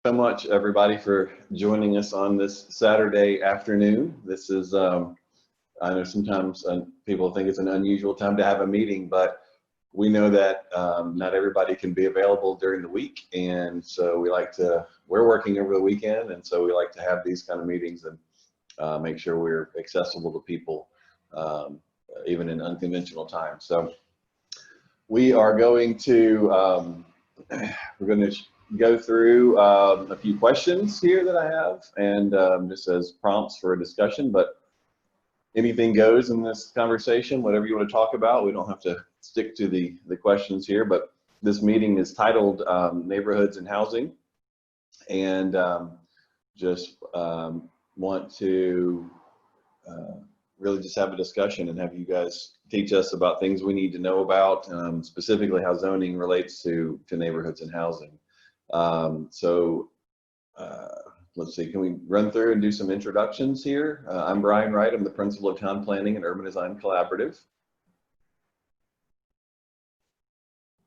So much, everybody, for joining us on this Saturday afternoon. This is, I know sometimes people think it's an unusual time to have a meeting, but we know that not everybody can be available during the week. And so we're working over the weekend. And so we like to have these kind of meetings and make sure we're accessible to people, even in unconventional times. So we are going to, go through a few questions here that I have, and just as prompts for a discussion, but anything goes in this conversation, whatever you want to talk about. We don't have to stick to the questions here, but this meeting is titled Neighborhoods and Housing, and just want to really just have a discussion and have you guys teach us about things we need to know about, specifically how zoning relates to neighborhoods and housing. Let's see, can we run through and do some introductions here? I'm Brian Wright. I'm the principal of Town Planning and Urban Design Collaborative.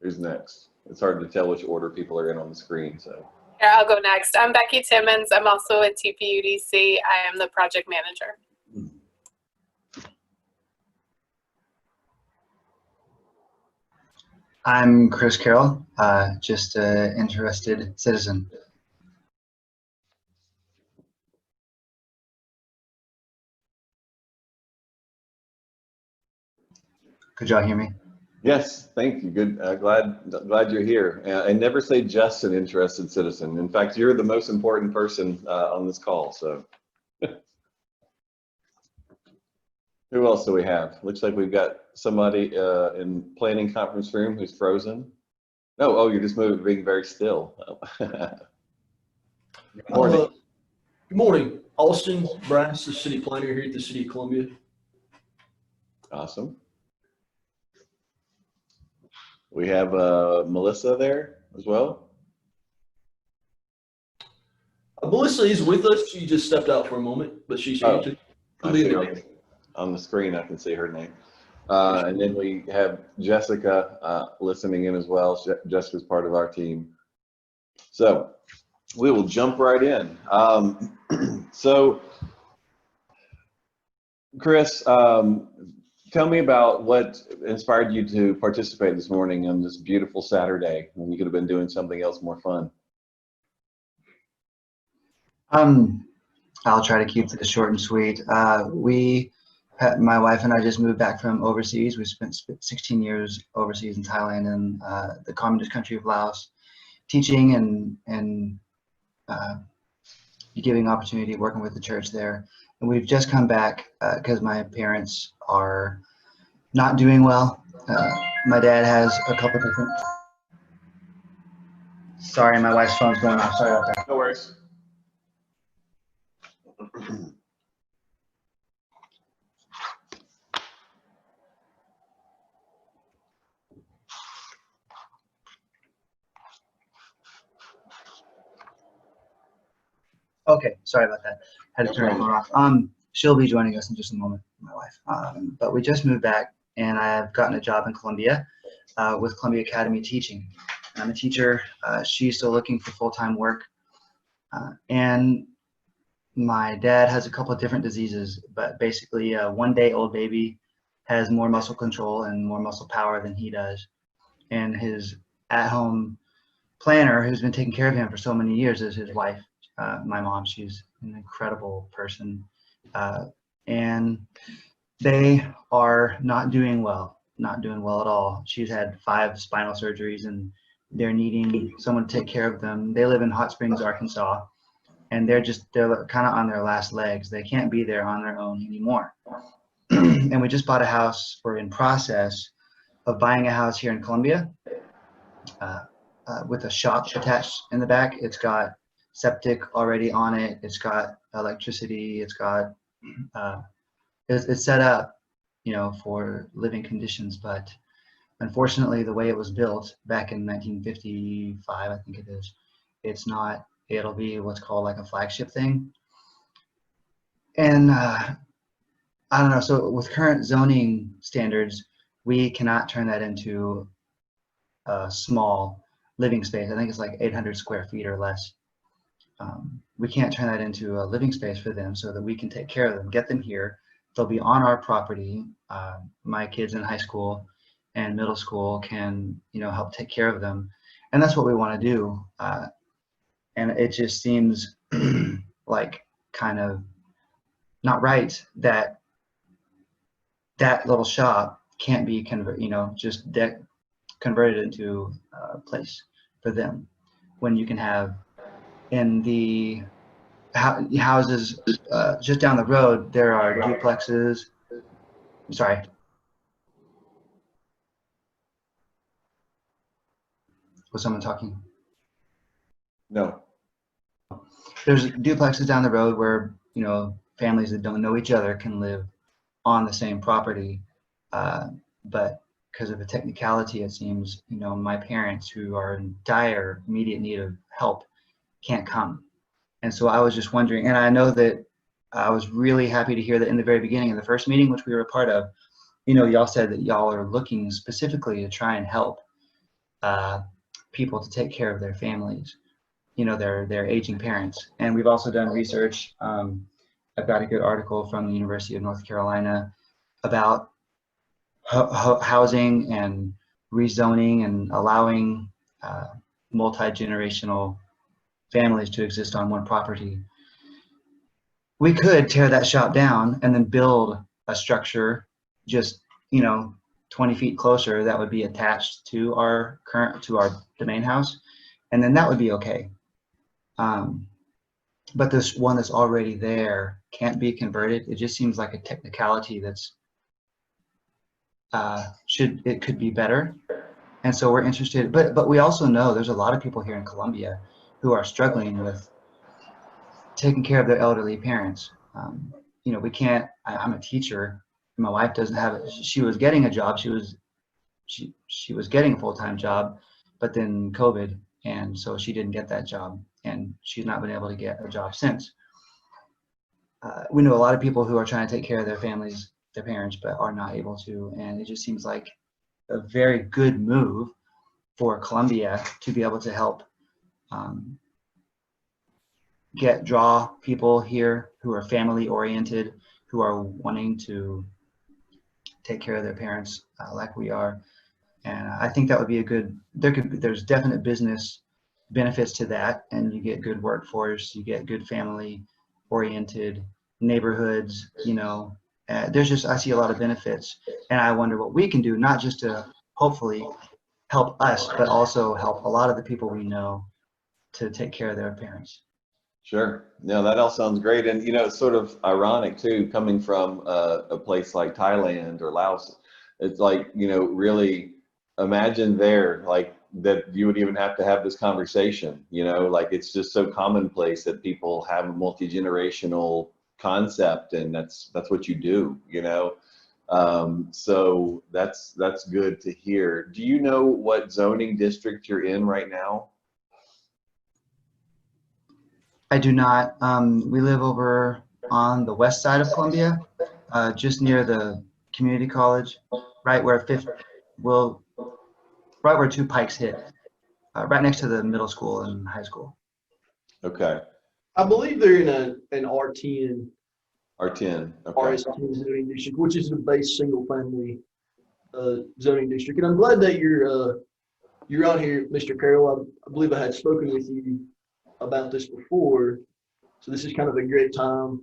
Who's next? It's hard to tell which order people are in on the screen, so. Here, I'll go next. I'm Becky Timmons. I'm also at TPUDC. I am the project manager. I'm Chris Carroll, just an interested citizen. Could y'all hear me? Yes, thank you. Good. Glad you're here. I never say just an interested citizen. In fact, you're the most important person on this call. So, who else do we have? Looks like we've got somebody in planning conference room who's frozen. Oh, you're just being very still. Good morning. Good morning. Austin Brass, the city planner here at the City of Columbia. Awesome. We have Melissa there as well. Melissa is with us. She just stepped out for a moment, but she's here too. On the screen, I can see her name. And then we have Jessica listening in as well. Jessica's part of our team. So we will jump right in. So Chris, tell me about what inspired you to participate this morning on this beautiful Saturday when you could have been doing something else more fun. I'll try to keep this short and sweet. My wife and I just moved back from overseas. We spent 16 years overseas in Thailand and the communist country of Laos, teaching and giving opportunity, working with the church there. And we've just come back because my parents are not doing well. My dad has a couple different. Sorry, my wife's phone's going off. Sorry about that. No worries. Okay, sorry about that. Had to turn her phone off. She'll be joining us in just a moment, my wife. But we just moved back, and I've gotten a job in Columbia with Columbia Academy teaching. I'm a teacher. She's still looking for full-time work. And my dad has a couple of different diseases, but basically a one-day-old baby has more muscle control and more muscle power than he does. And his at-home planner, who's been taking care of him for so many years, is his wife. My mom. She's an incredible person, and they are not doing well at all. She's had 5 spinal surgeries and they're needing someone to take care of them. They live in Hot Springs, Arkansas, and they're kind of on their last legs. They can't be there on their own anymore. And we just bought a house. We're in process of buying a house here in Columbia with a shop attached in the back. It's got septic already on it. It's got electricity. It's got it's set up, for living conditions. But unfortunately, the way it was built back in 1955, I think it is, it's not. It'll be what's called like a flagship thing. And I don't know. So with current zoning standards, we cannot turn that into a small living space. I think it's like 800 square feet or less. we can't turn that into a living space for them so that we can take care of them, get them here. They'll be on our property. My kids in high school and middle school can, help take care of them. And that's what we want to do. And it just seems like kind of not right that that little shop can't be converted into a place for them, when you can have in the houses just down the road, there are duplexes. Sorry. Was someone talking? No. There's duplexes down the road where, families that don't know each other can live on the same property. But because of the technicality, it seems, my parents, who are in dire immediate need of help, can't come. And so I was just wondering, and I know that I was really happy to hear that in the very beginning of the first meeting, which we were a part of, y'all said that y'all are looking specifically to try and help people to take care of their families, their aging parents. And we've also done research. I've got a good article from the University of North Carolina about housing and rezoning and allowing multi-generational families to exist on one property. We could tear that shop down and then build a structure just 20 feet closer that would be attached to our the main house, and then that would be okay. But this one that's already there can't be converted. It just seems like a technicality that's it could be better. And so we're interested, but we also know there's a lot of people here in Columbia who are struggling with taking care of their elderly parents. We can't, I'm a teacher, my wife doesn't have it. She was getting a job. She was getting a full-time job, but then COVID, and so she didn't get that job, and she's not been able to get a job since. We know a lot of people who are trying to take care of their families, their parents, but are not able to, and it just seems like a very good move for Columbia to be able to help draw people here who are family oriented, who are wanting to take care of their parents like we are. And I think that would be there's definite business benefits to that, and you get good workforce, you get good family oriented neighborhoods, I see a lot of benefits, and I wonder what we can do, not just to hopefully help us, but also help a lot of the people we know to take care of their parents. Sure. No, that all sounds great. And, it's sort of ironic too, coming from a place like Thailand or Laos. It's like, really imagine there, like that you would even have to have this conversation, like it's just so commonplace that people have a multi-generational concept, and that's what you do, so that's good to hear. Do you know what zoning district you're in right now? I do not. We live over on the west side of Columbia, just near the community college, right where Two Pikes hit, right next to the middle school and high school. Okay. I believe they're in an R10. R10. Okay. RS10 zoning district, which is the base single family zoning district. And I'm glad that you're out here, Mr. Carroll. I believe I had spoken with you about this before, so this is kind of a great time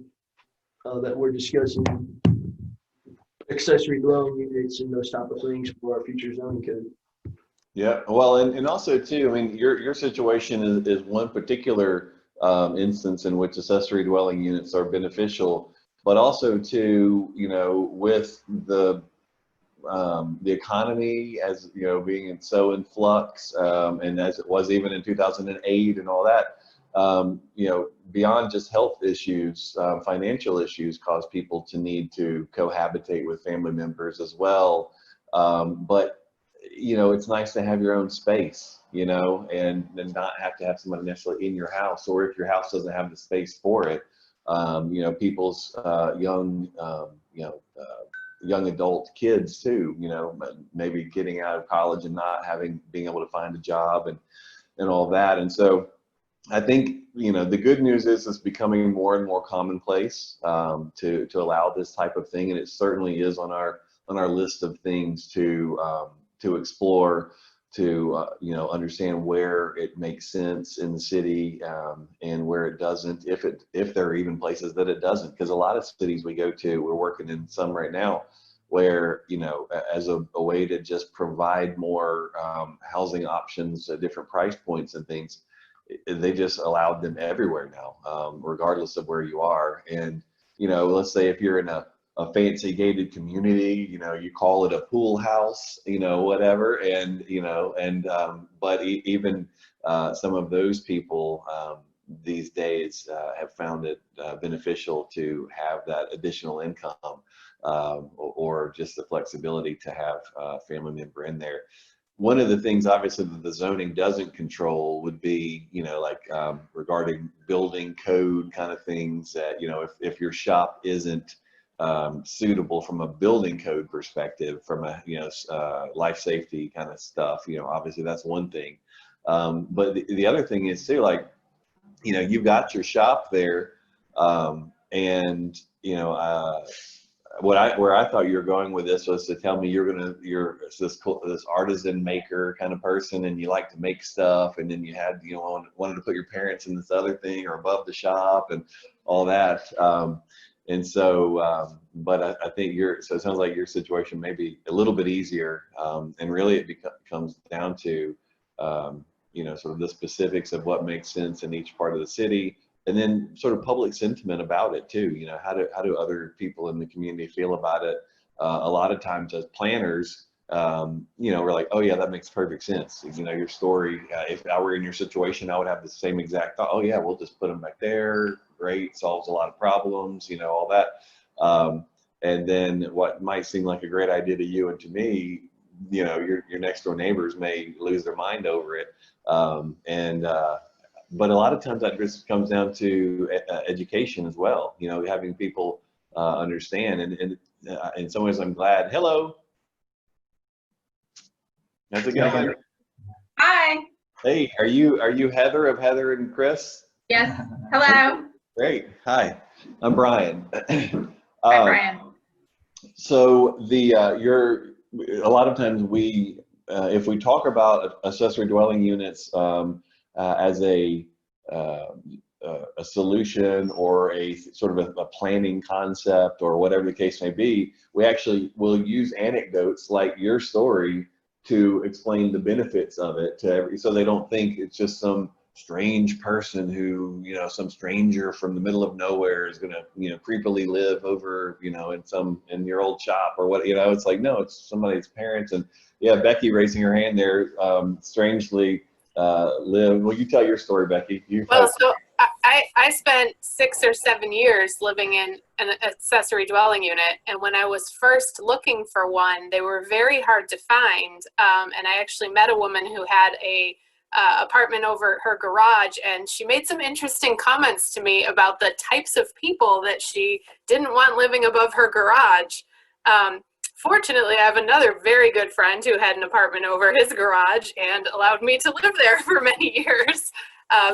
that we're discussing accessory dwelling units and those type of things for our future zoning code. Yeah, well, and also too, I mean, your situation is one particular instance in which accessory dwelling units are beneficial, but also too, with the economy as being so in flux, and as it was even in 2008 and all that, beyond just health issues, financial issues cause people to need to cohabitate with family members as well. But it's nice to have your own space, and not have to have somebody necessarily in your house, or if your house doesn't have the space for it, people's young adult kids too, maybe getting out of college and not being able to find a job and all that. And so I think, you know, the good news is it's becoming more and more commonplace to allow this type of thing, and it certainly is on our list of things to explore, to you know, understand where it makes sense in the city and where it doesn't, if there are even places that it doesn't, because a lot of cities we go to, we're working in some right now, where, you know, as a way to just provide more housing options at different price points and things, they just allowed them everywhere now, regardless of where you are. And, you know, let's say if you're in a fancy gated community, you know, you call it a pool house, you know, whatever. And, you know, and, but even some of those people these days have found it beneficial to have that additional income or just the flexibility to have a family member in there. One of the things, obviously, that the zoning doesn't control would be, you know, like regarding building code kind of things that, you know, if your shop isn't suitable from a building code perspective, from a, you know, life safety kind of stuff, you know, obviously that's one thing. But the other thing is too, like, you know, you've got your shop there and, you know, where I thought you were going with this was to tell me you're this artisan maker kind of person, and you like to make stuff, and then you had, you know, wanted to put your parents in this other thing or above the shop and all that. And so, but I think so it sounds like your situation may be a little bit easier, and really it comes down to, you know, sort of the specifics of what makes sense in each part of the city. And then sort of public sentiment about it too. You know, how do other people in the community feel about it? A lot of times as planners, you know, we're like, oh yeah, that makes perfect sense. You know, your story, if I were in your situation, I would have the same exact thought. Oh yeah, we'll just put them back there. Great, solves a lot of problems, you know, all that. And then what might seem like a great idea to you and to me, you know, your next door neighbors may lose their mind over it. But a lot of times that just comes down to education as well. You know, having people understand. And in some ways, I'm glad. Hello. How's it going? Hi. Hey, are you Heather of Heather and Chris? Yes. Hello. Great. Hi, I'm Brian. Hi, Brian. So a lot of times if we talk about accessory dwelling units as a solution or a sort of a planning concept or whatever the case may be, we actually will use anecdotes like your story to explain the benefits of it so they don't think it's just some strange person who, you know, some stranger from the middle of nowhere is going to, you know, creepily live over, you know, in your old shop or what, you know. It's like, no, it's somebody's parents. And yeah, Becky raising her hand there, strangely well, you tell your story, Becky. So I spent 6 or 7 years living in an accessory dwelling unit, and when I was first looking for one, they were very hard to find. And I actually met a woman who had a apartment over her garage, and she made some interesting comments to me about the types of people that she didn't want living above her garage. Fortunately, I have another very good friend who had an apartment over his garage and allowed me to live there for many years.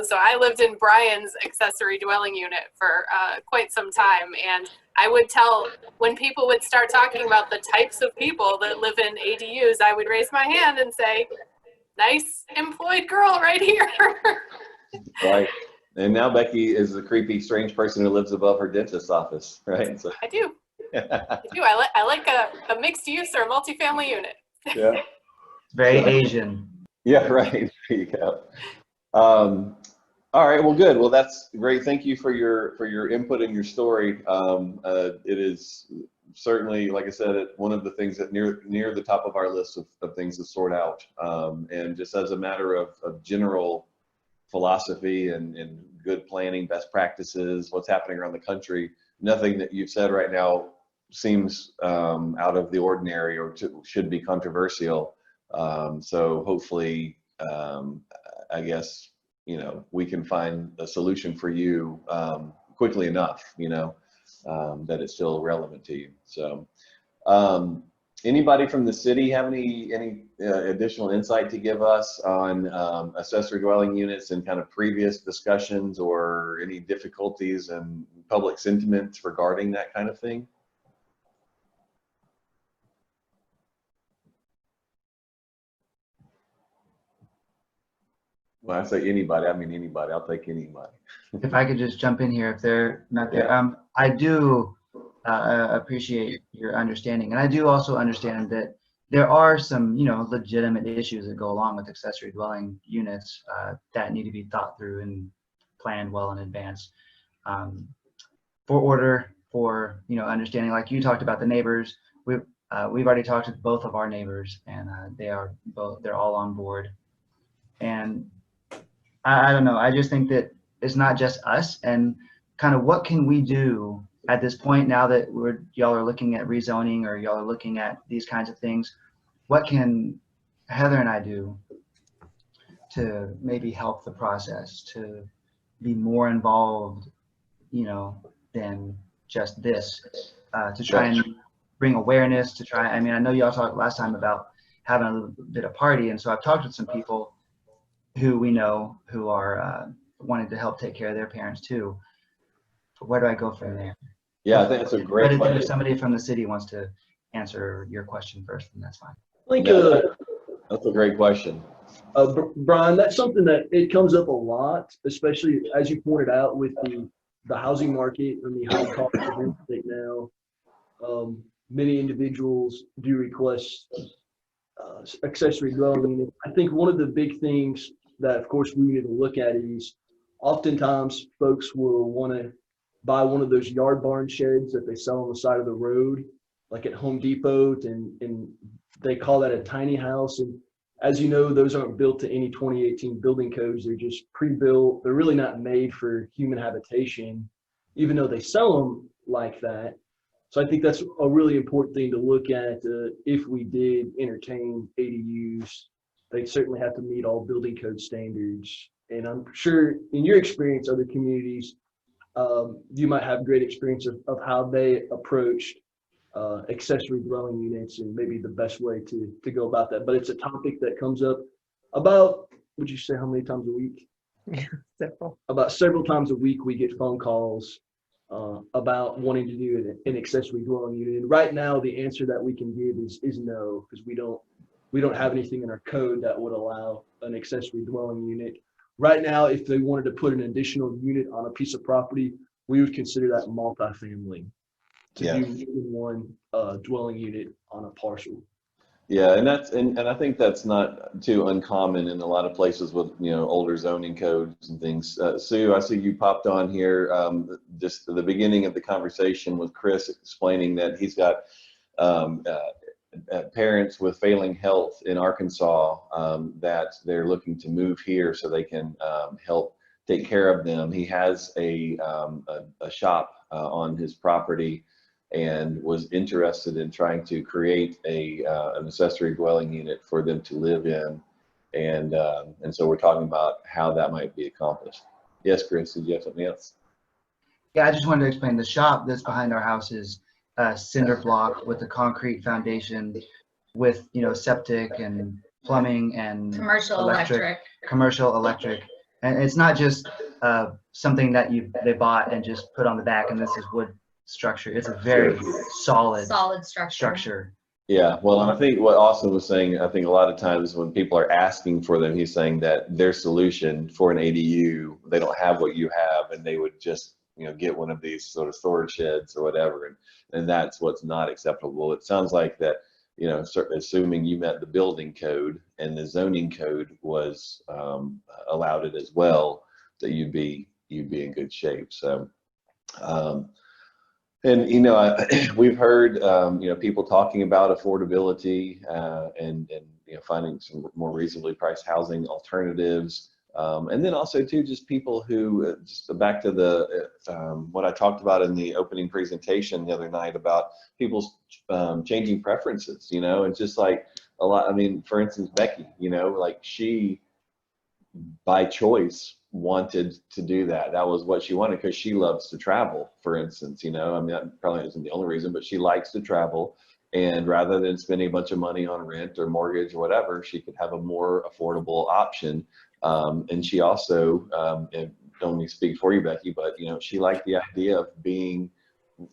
So I lived in Brian's accessory dwelling unit for quite some time. And I would tell, when people would start talking about the types of people that live in ADUs, I would raise my hand and say, nice employed girl right here. Right. And now Becky is the creepy, strange person who lives above her dentist's office, right? So. I do. I like a mixed use or a multifamily unit. Yeah. Very Asian. Yeah, right. There you go. All right. Well, good. Well, that's great. Thank you for your input and your story. It is certainly, like I said, one of the things that near the top of our list of things to sort out. And just as a matter of general philosophy and good planning, best practices, what's happening around the country, nothing that you've said right now seems out of the ordinary or should be controversial. So hopefully, I guess, you know, we can find a solution for you quickly enough, you know, that it's still relevant to you. So anybody from the city have any additional insight to give us on accessory dwelling units and kind of previous discussions, or any difficulties and public sentiments regarding that kind of thing? When I say anybody, I mean anybody. I'll take anybody. If I could just jump in here, if they're not there. I do appreciate your understanding, and I do also understand that there are some, legitimate issues that go along with accessory dwelling units that need to be thought through and planned well in advance. For order, for understanding, like you talked about the neighbors. We've already talked to both of our neighbors, and they're all on board. And I don't know. I just think that it's not just us, and kind of what can we do at this point now that y'all are looking at rezoning, or y'all are looking at these kinds of things. What can Heather and I do to maybe help the process, to be more involved, than just this, to try and bring awareness, to try. I mean, I know y'all talked last time about having a little bit of party, and so I've talked with some people who we know who are wanting to help take care of their parents too. But where do I go from there? Yeah, I think that's a great But if somebody from the city wants to answer your question first, then that's fine. I think, that's a great question. Brian, that's something that it comes up a lot, especially as you pointed out with the housing market and the high cost of real estate now. Many individuals do request accessory dwelling unit. I think one of the big things that, of course, we need to look at is oftentimes folks will want to buy one of those yard barn sheds that they sell on the side of the road, like at Home Depot, and they call that a tiny house. And as you know, those aren't built to any 2018 building codes. They're just pre-built. They're really not made for human habitation, even though they sell them like that. So I think that's a really important thing to look at. If we did entertain ADUs, they'd certainly have to meet all building code standards. And I'm sure in your experience, other communities, you might have great experience of how they approached accessory dwelling units, and maybe the best way to go about that. But it's a topic that comes up about, would you say how many times a week? Yeah, several. About several times a week, we get phone calls about wanting to do an accessory dwelling unit. And right now, the answer that we can give is no, because we don't have anything in our code that would allow an accessory dwelling unit. Right now, if they wanted to put an additional unit on a piece of property, we would consider that multifamily, to do one dwelling unit on a parcel. Yeah, and I think that's not too uncommon in a lot of places with older zoning codes and things. Sue, I see you popped on here just at the beginning of the conversation with Chris, explaining that he's got parents with failing health in Arkansas that they're looking to move here so they can help take care of them. He has a shop on his property, and was interested in trying to create an accessory dwelling unit for them to live in, and so we're talking about how that might be accomplished. Yes, Chris, did you have something else? Yeah, I just wanted to explain the shop that's behind our house is cinder block with a concrete foundation, with septic and plumbing and Commercial electric. Commercial electric, and it's not just something that they bought and just put on the back and this is wood structure. It's a very solid structure. Yeah, well, and I think what Austin was saying, I think a lot of times when people are asking for them, he's saying that their solution for an ADU, they don't have what you have, and they would just get one of these sort of storage sheds or whatever, and that's what's not acceptable. It sounds like that, assuming you met the building code and the zoning code was allowed it as well, that you'd be in good shape. So and we've heard people talking about affordability and finding some more reasonably priced housing alternatives, and then also too just people who just back to the what I talked about in the opening presentation the other night about people's changing preferences, and just like a lot. I mean, for instance, Becky, like she by choice wanted to do that. That was what she wanted because she loves to travel, for instance. I mean, that probably isn't the only reason, but she likes to travel, And rather than spending a bunch of money on rent or mortgage or whatever, she could have a more affordable option. And she also, and don't let me speak for you, Becky, but she liked the idea of being,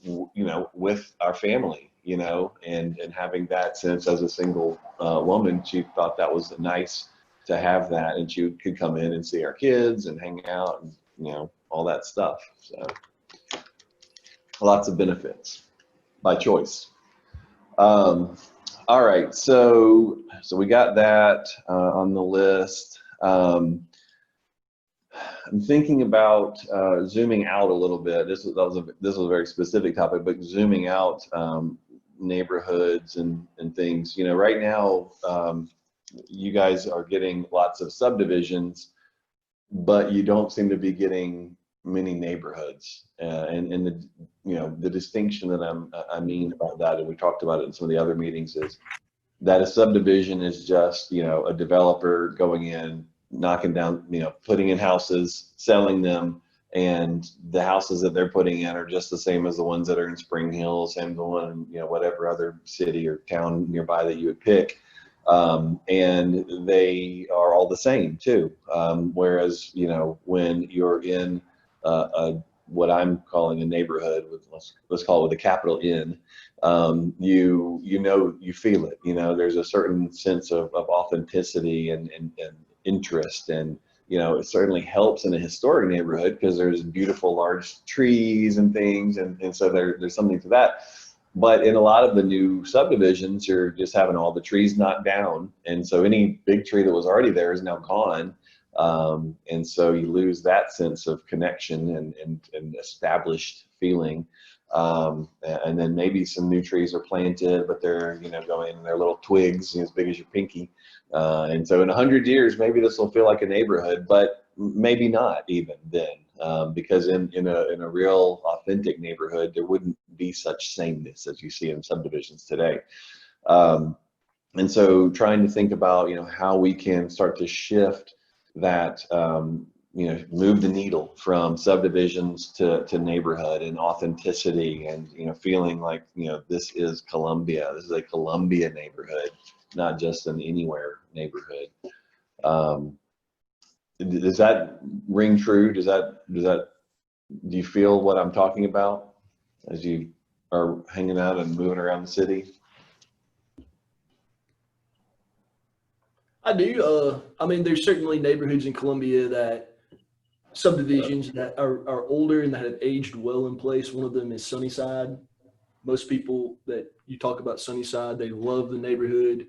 with our family, and having that sense as a single woman. She thought that was nice to have that, and she could come in and see our kids and hang out and all that stuff. So lots of benefits by choice. All right, so we got that on the list. I'm thinking about zooming out a little bit. This was a very specific topic, but zooming out neighborhoods and things. Right now, you guys are getting lots of subdivisions, but you don't seem to be getting many neighborhoods. And the distinction that I mean about that, and we talked about it in some of the other meetings, is that a subdivision is just a developer going in, knocking down, putting in houses, selling them, and the houses that they're putting in are just the same as the ones that are in Spring Hill, same as the one in whatever other city or town nearby that you would pick. And they are all the same too. Whereas when you're in what I'm calling a neighborhood with, let's call it with a capital N, you feel it. There's a certain sense of authenticity and interest, and it certainly helps in a historic neighborhood because there's beautiful large trees and things, and so there's something to that. But in a lot of the new subdivisions, you're just having all the trees knocked down, and so any big tree that was already there is now gone. And so you lose that sense of connection and established feeling. And then maybe some new trees are planted, but they're, going in their little twigs as big as your pinky. And so in 100 years, maybe this will feel like a neighborhood, but maybe not even then, because in a real authentic neighborhood, there wouldn't be such sameness as you see in subdivisions today. And so trying to think about, how we can start to shift that, move the needle from subdivisions to neighborhood and authenticity, and feeling like this is Columbia. This is a Columbia neighborhood, not just an anywhere neighborhood. Does that ring true? Do you feel what I'm talking about as you are hanging out and moving around the city? I do. I mean, there's certainly neighborhoods in Columbia that subdivisions that are older and that have aged well in place. One of them is Sunnyside. Most people that you talk about Sunnyside, they love the neighborhood.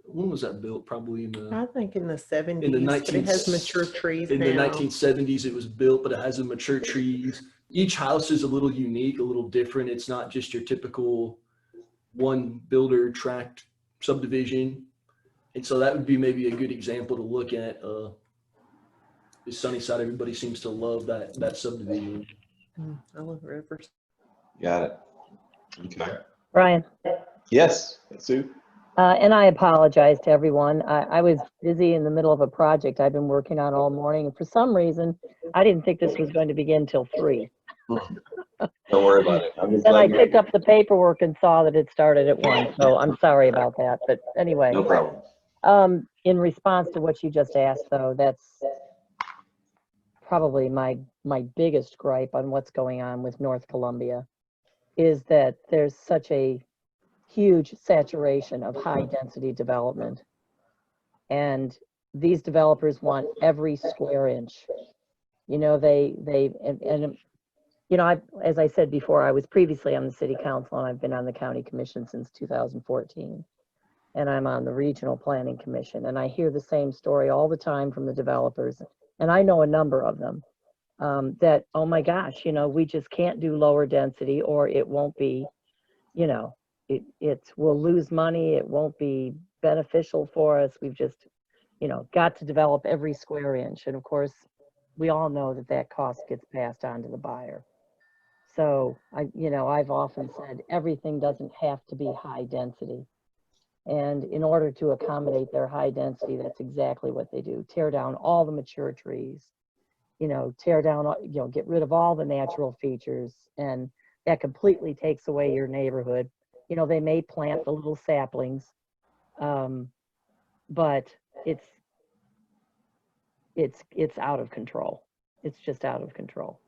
When was that built? Probably I think in the 70s, in the but it has mature trees in now. the 1970s it was built, but it has a mature trees. Each house is a little unique, a little different. It's not just your typical one builder tract subdivision. And so that would be maybe a good example to look at. Is Sunnyside. Everybody seems to love that subdivision. I love rivers. Got it. Okay. Brian, Yes, Sue. and I apologize to everyone. I was busy in the middle of a project I've been working on all morning, and for some reason, I didn't think this was going to begin till 3. Don't worry about it. I'm just Then I glad picked up the paperwork and saw that it started at 1, so I'm sorry about that. But anyway, no problem. in response to what you just asked, though, that's probably my biggest gripe on what's going on with North Columbia, is that there's such a huge saturation of high density development, and these developers want every square inch. As I said before, I was previously on the city council, and I've been on the county commission since 2014, and I'm on the regional planning commission, and I hear the same story all the time from the developers, and I know a number of them, that, oh my gosh, we just can't do lower density, or it won't be, we'll lose money, it won't be beneficial for us. We've just, got to develop every square inch. And of course, we all know that cost gets passed on to the buyer. So I've often said everything doesn't have to be high density. And in order to accommodate their high density, that's exactly what they do. Tear down all the mature trees, tear down, get rid of all the natural features, and that completely takes away your neighborhood. You know, they may plant the little saplings, but it's out of control. It's just out of control.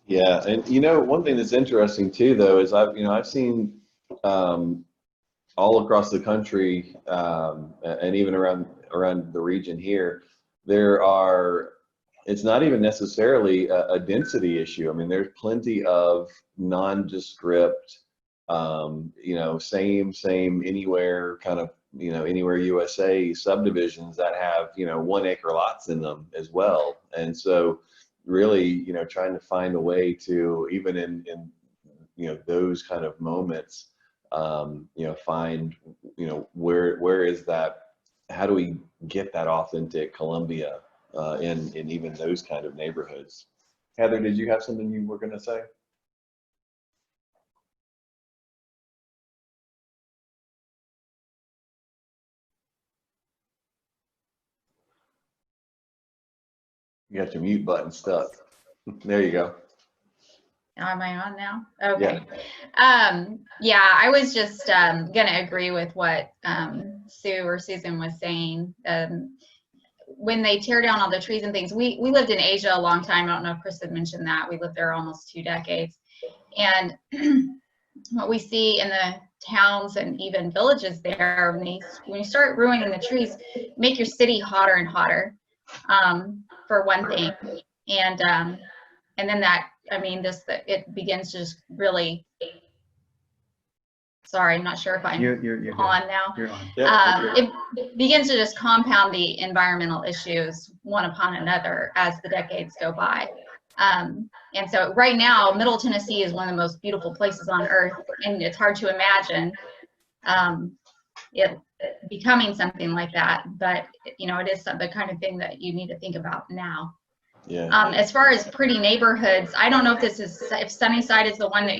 Yeah, and you know, one thing that's interesting too, though, is I've seen all across the country, and even around the region here, there are. It's not even necessarily a density issue. I mean, there's plenty of nondescript, you know, same anywhere kind of, you know, anywhere USA subdivisions that have, you know, 1 acre lots in them as well. And so really, you know, trying to find a way to, even in you know, those kind of moments, you know, find, you know, where is that, how do we get that authentic Columbia in even those kind of neighborhoods? Heather, did you have something you were going to say? You got your mute button stuck. There you go. Am I on now? Okay. Yeah, I was just gonna agree with what Sue or Susan was saying. When they tear down all the trees and things, we lived in Asia a long time. I don't know if Chris had mentioned that. We lived there almost 2 decades. And what we see in the towns and even villages there, when you start ruining the trees, make your city hotter and hotter, for one thing. And then that, I mean, it begins to just really, sorry, I'm not sure if I'm You're on now. You're on. It begins to just compound the environmental issues one upon another as the decades go by. And so right now, Middle Tennessee is one of the most beautiful places on earth, and it's hard to imagine it becoming something like that. But, you know, it is the kind of thing that you need to think about now. Yeah. As far as pretty neighborhoods, I don't know if Sunnyside is the one that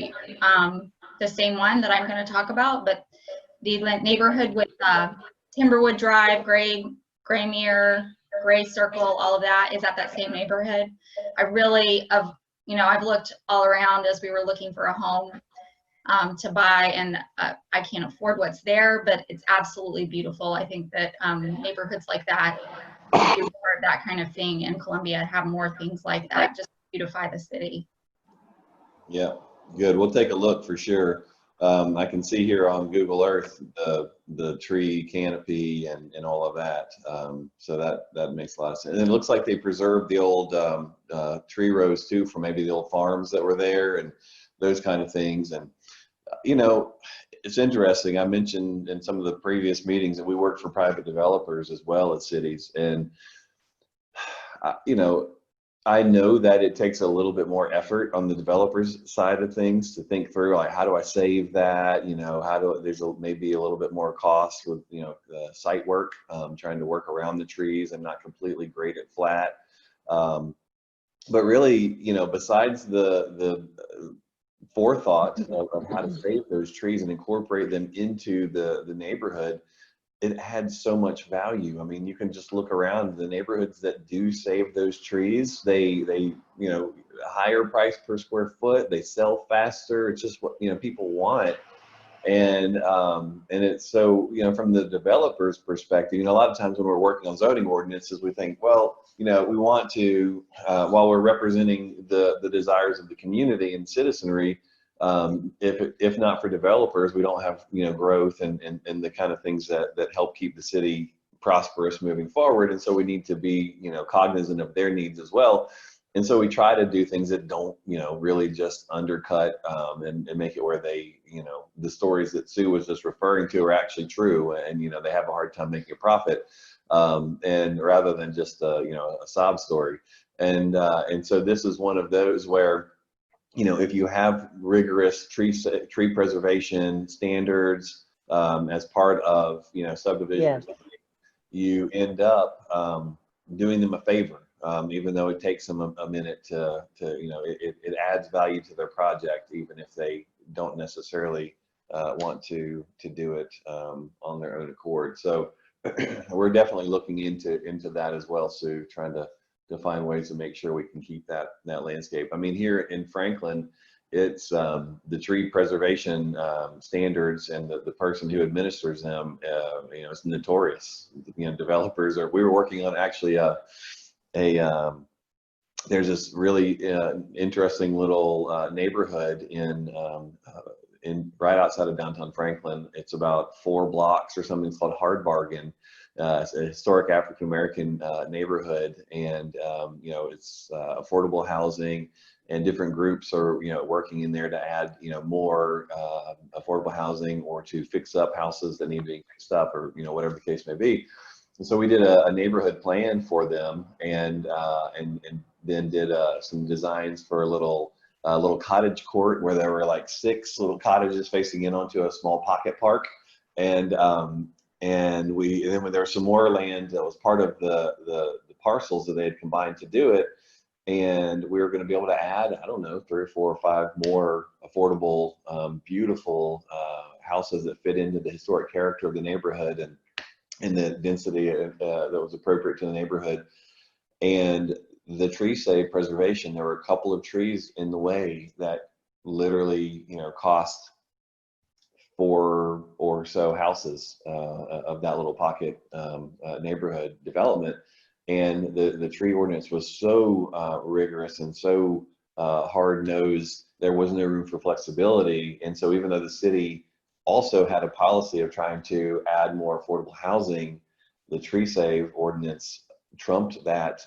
the same one that I'm going to talk about, but the neighborhood with Timberwood Drive, Graymere, Gray Circle, all of that is at that same neighborhood. You know, I've looked all around as we were looking for a home to buy, and I can't afford what's there, but it's absolutely beautiful. I think that neighborhoods like that, do more of that kind of thing in Columbia, have more things like that, just beautify the city. Yeah, good. We'll take a look for sure. I can see here on Google Earth the tree canopy and all of that. So that makes a lot of sense. And it looks like they preserved the old tree rows too, from maybe the old farms that were there and those kind of things. And you know, it's interesting. I mentioned in some of the previous meetings that we work for private developers as well as cities, and you know, I know that it takes a little bit more effort on the developers side of things to think through, like, how do I save that? You know, there's maybe a little bit more cost with, you know, the site work, trying to work around the trees and not completely grade it flat. But really, you know, besides the forethought of how to save those trees and incorporate them into the neighborhood, it had so much value. I mean, you can just look around the neighborhoods that do save those trees. They you know, higher price per square foot. They sell faster. It's just what, you know, people want. And it's so, you know, from the developer's perspective, you know, a lot of times when we're working on zoning ordinances, we think, well, you know, we want to, while we're representing the desires of the community and citizenry, if not for developers, we don't have, you know, growth and the kind of things that help keep the city prosperous moving forward. And so we need to be, you know, cognizant of their needs as well. And so we try to do things that don't, you know, really just undercut and make it where they, you know, the stories that Sue was just referring to are actually true, and, you know, they have a hard time making a profit, and rather than just you know, a sob story. And so this is one of those where, you know, if you have rigorous tree preservation standards as part of, you know, subdivisions, Yes. you end up doing them a favor, even though it takes them a minute to you know, it adds value to their project, even if they don't necessarily want to do it on their own accord. So we're definitely looking into that as well, Sue, trying to find ways to make sure we can keep that landscape. I mean, here in Franklin, it's the tree preservation standards and the person who administers them, you know, it's notorious. You know, developers are. We were working on actually there's this really interesting little neighborhood in right outside of downtown Franklin. It's about 4 blocks or something. It's called Hard Bargain. It's a historic African American neighborhood, and you know, it's affordable housing, and different groups are, you know, working in there to add, you know, more affordable housing or to fix up houses that need to be fixed up, or, you know, whatever the case may be. And so we did a neighborhood plan for them, and then did some designs for a little cottage court where there were like 6 little cottages facing in onto a small pocket park, and then when there was some more land that was part of the parcels that they had combined to do it, and we were going to be able to add, I don't know, 3 or 4 or 5 more affordable, beautiful houses that fit into the historic character of the neighborhood and the density that was appropriate to the neighborhood. And the tree save preservation, there were a couple of trees in the way that literally, you know, cost 4 or so houses of that little pocket neighborhood development. And the tree ordinance was so rigorous and so hard-nosed, there was no room for flexibility. And so even though the city also had a policy of trying to add more affordable housing, the tree save ordinance trumped that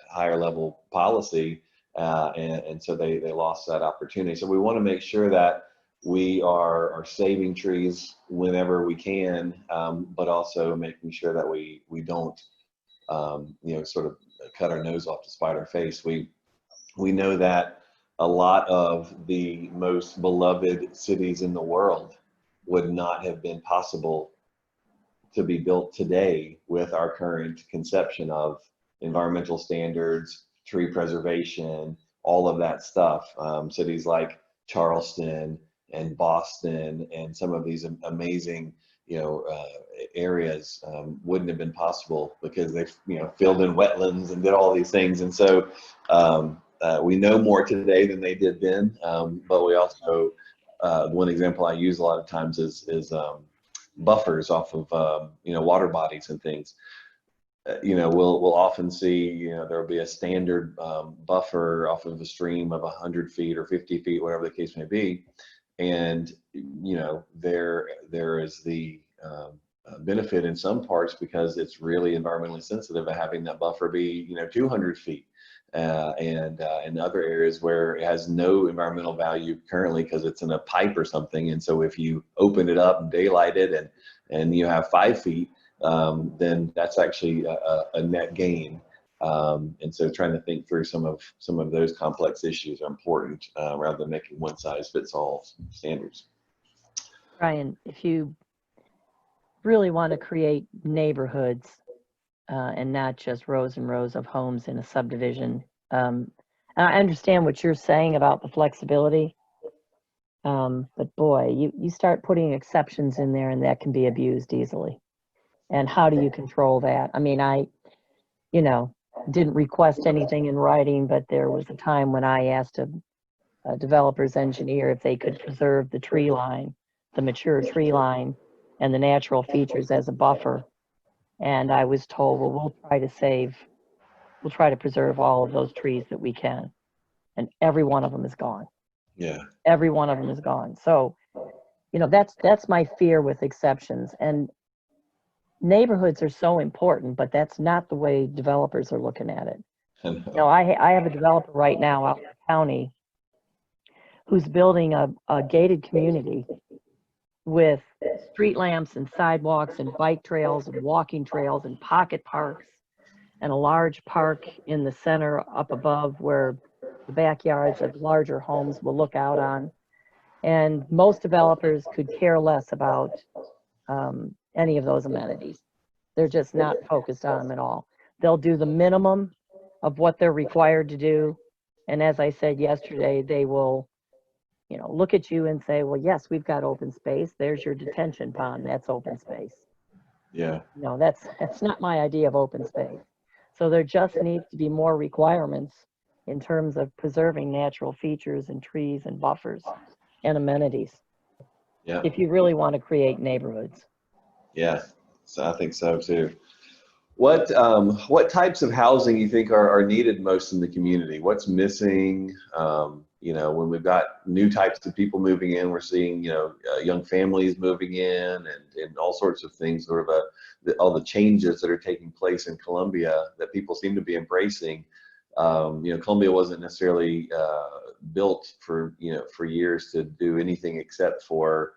higher level policy, and so they lost that opportunity. So we want to make sure that we are saving trees whenever we can, but also making sure that we don't you know, sort of cut our nose off to spite our face. We know that a lot of the most beloved cities in the world would not have been possible to be built today with our current conception of environmental standards, tree preservation, all of that stuff. Cities like Charleston and Boston and some of these amazing, you know, areas wouldn't have been possible because they've, you know, filled in wetlands and did all these things. And so we know more today than they did then, but we also, one example I use a lot of times is buffers off of you know, water bodies and things. You know, we'll often see, you know, there'll be a standard buffer off of a stream of 100 feet or 50 feet, whatever the case may be, and you know, there is the benefit in some parts because it's really environmentally sensitive of having that buffer be, you know, 200 feet. And in other areas where it has no environmental value currently because it's in a pipe or something, and so if you open it up and daylight it and you have 5 feet, then that's actually a net gain. And so trying to think through some of those complex issues are important, rather than making one size fits all standards. Brian, if you really want to create neighborhoods and not just rows and rows of homes in a subdivision, and I understand what you're saying about the flexibility, but boy, you start putting exceptions in there and that can be abused easily. And how do you control that? I mean, you know, didn't request anything in writing, but there was a time when I asked a developer's engineer if they could preserve the tree line, the mature tree line, and the natural features as a buffer. And I was told, well, we'll try to preserve all of those trees that we can. And every one of them is gone. Yeah. Every one of them is gone. So, you know, that's my fear with exceptions. And neighborhoods are so important, but that's not the way developers are looking at it. You know, I have a developer right now out in the county who's building a gated community with street lamps and sidewalks and bike trails and walking trails and pocket parks and a large park in the center up above where the backyards of larger homes will look out on. And most developers could care less about any of those amenities. They're just not focused on them at all. They'll do the minimum of what they're required to do. And as I said yesterday, they will, you know, look at you and say, well, yes, we've got open space. There's your detention pond. That's open space. Yeah. No, that's not my idea of open space. So there just needs to be more requirements in terms of preserving natural features and trees and buffers and amenities, Yeah, if you really want to create neighborhoods. yeah. So I think so too. What types of housing you think are needed most in the community? What's missing? You know, when we've got new types of people moving in, we're seeing, you know, young families moving in and all sorts of things, sort of all the changes that are taking place in Columbia that people seem to be embracing. You know, Columbia wasn't necessarily built for, you know, for years to do anything except for,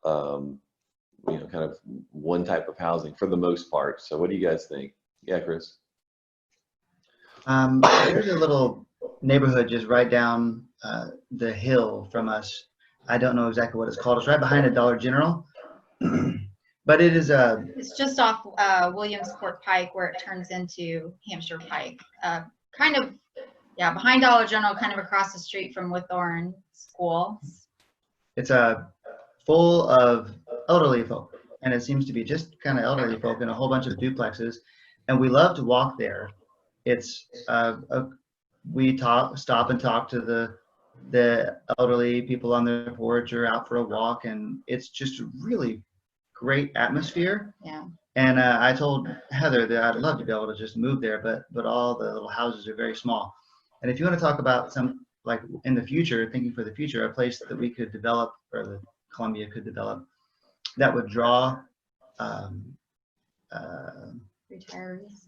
you know, kind of one type of housing for the most part. So what do you guys think? Yeah, Chris. There's a little neighborhood just right down the hill from us. I don't know exactly what it's called. It's right behind a Dollar General, but it is a. It's just off Williamsport Pike where it turns into Hampshire Pike. Kind of, yeah, behind Dollar General, kind of across the street from Withorn School. It's full of elderly folk, and it seems to be just kind of elderly folk in a whole bunch of duplexes, and we love to walk there. It's we stop and talk to the elderly people on their porch or out for a walk, and it's just a really great atmosphere. Yeah. And I told Heather that I'd love to be able to just move there, but all the little houses are very small. And if you want to talk about some, like in the future, thinking for the future, a place that we could develop, or the Columbia could develop, that would draw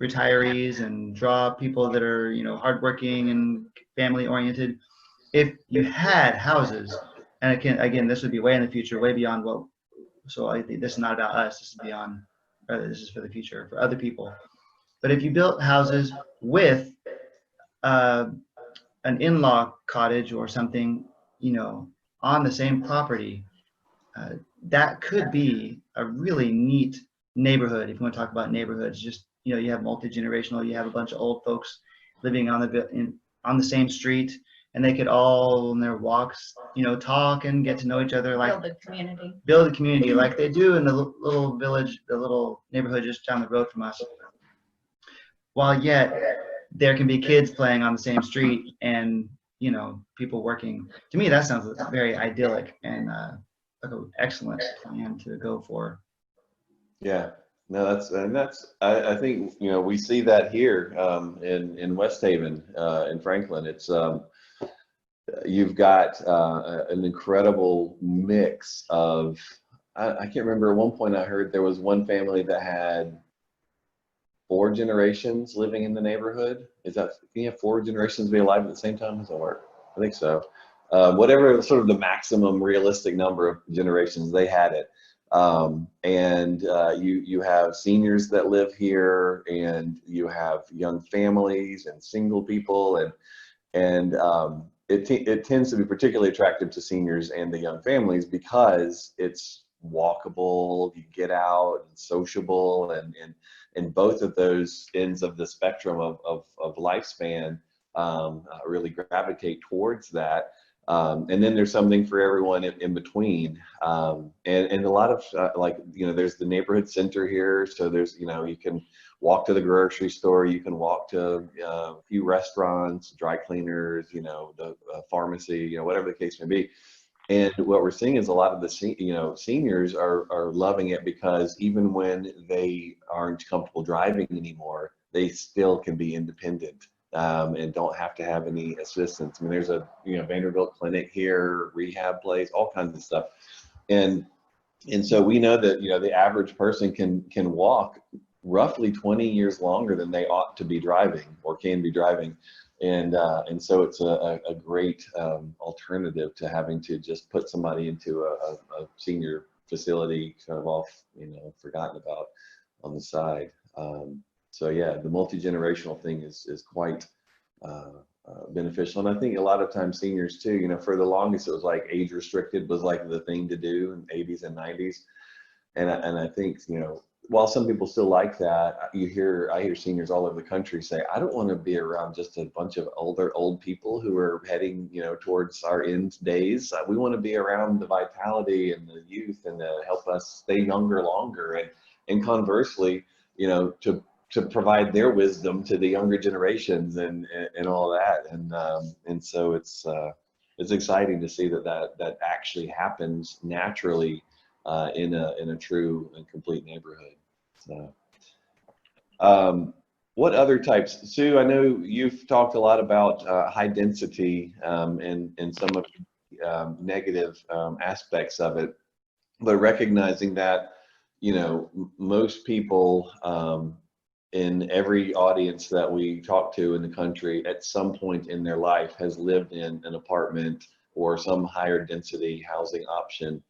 retirees and draw people that are, you know, hardworking and family oriented. If you had houses, and again, this would be way in the future, way beyond what. So I think this is not about us. This is beyond. This is for the future, for other people. But if you built houses with an in-law cottage or something, you know, on the same property, that could be a really neat neighborhood. If you want to talk about neighborhoods, just, you know, you have multi-generational, you have a bunch of old folks living on the same street, and they could all on their walks, you know, talk and get to know each other, like build a community like they do in the little village, the little neighborhood just down the road from us. While yet there can be kids playing on the same street and, you know, people working. To me, that sounds very idyllic and like an excellent plan to go for. Yeah, no, I think, you know, we see that here in West Haven, in Franklin. It's you've got an incredible mix of, I can't remember, at one point I heard there was one family that had 4 generations living in the neighborhood. Can you have 4 generations be alive at the same time? Does that work? I think so. Whatever sort of the maximum realistic number of generations, they had it. And you have seniors that live here, and you have young families and single people, and it tends to be particularly attractive to seniors and the young families because it's walkable, you get out, and sociable, and both of those ends of the spectrum of lifespan really gravitate towards that. And then there's something for everyone in between. And a lot of like, you know, there's the neighborhood center here. So there's, you know, you can walk to the grocery store, you can walk to a few restaurants, dry cleaners, you know, the pharmacy, you know, whatever the case may be. And what we're seeing is a lot of the, you know, seniors are loving it because even when they aren't comfortable driving anymore, they still can be independent. And don't have to have any assistance. I mean, there's a, you know, Vanderbilt clinic here, rehab place, all kinds of stuff. And so we know that, you know, the average person can walk roughly 20 years longer than they ought to be driving or can be driving. And so it's a great alternative to having to just put somebody into a senior facility kind of off, you know, forgotten about on the side. So yeah, the multi-generational thing is quite beneficial. And I think a lot of times seniors too, you know, for the longest it was like age restricted was like the thing to do in the 80s and 90s. And I think, you know, while some people still like that, I hear seniors all over the country say, I don't want to be around just a bunch of old people who are heading, you know, towards our end days. We want to be around the vitality and the youth and to help us stay younger longer. And conversely, you know, to to provide their wisdom to the younger generations and all that. And so it's exciting to see that actually happens naturally in a true and complete neighborhood. So, what other types? Sue, I know you've talked a lot about high density and some of the negative aspects of it, but recognizing that, most people in every audience that we talk to in the country at some point in their life has lived in an apartment or some higher density housing option.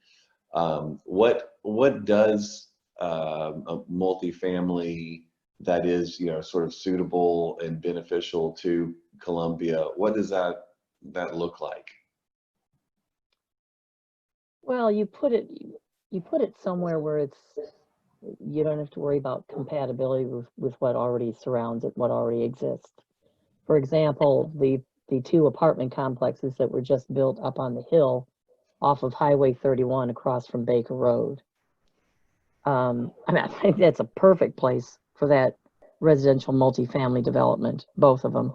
What does a multifamily that is, sort of suitable and beneficial to Columbia, what does that look like? Well, you put it somewhere where you don't have to worry about compatibility with what already surrounds it, what already exists. For example, the two apartment complexes that were just built up on the hill off of Highway 31 across from Baker Road. I think that's a perfect place for that residential multifamily development, both of them,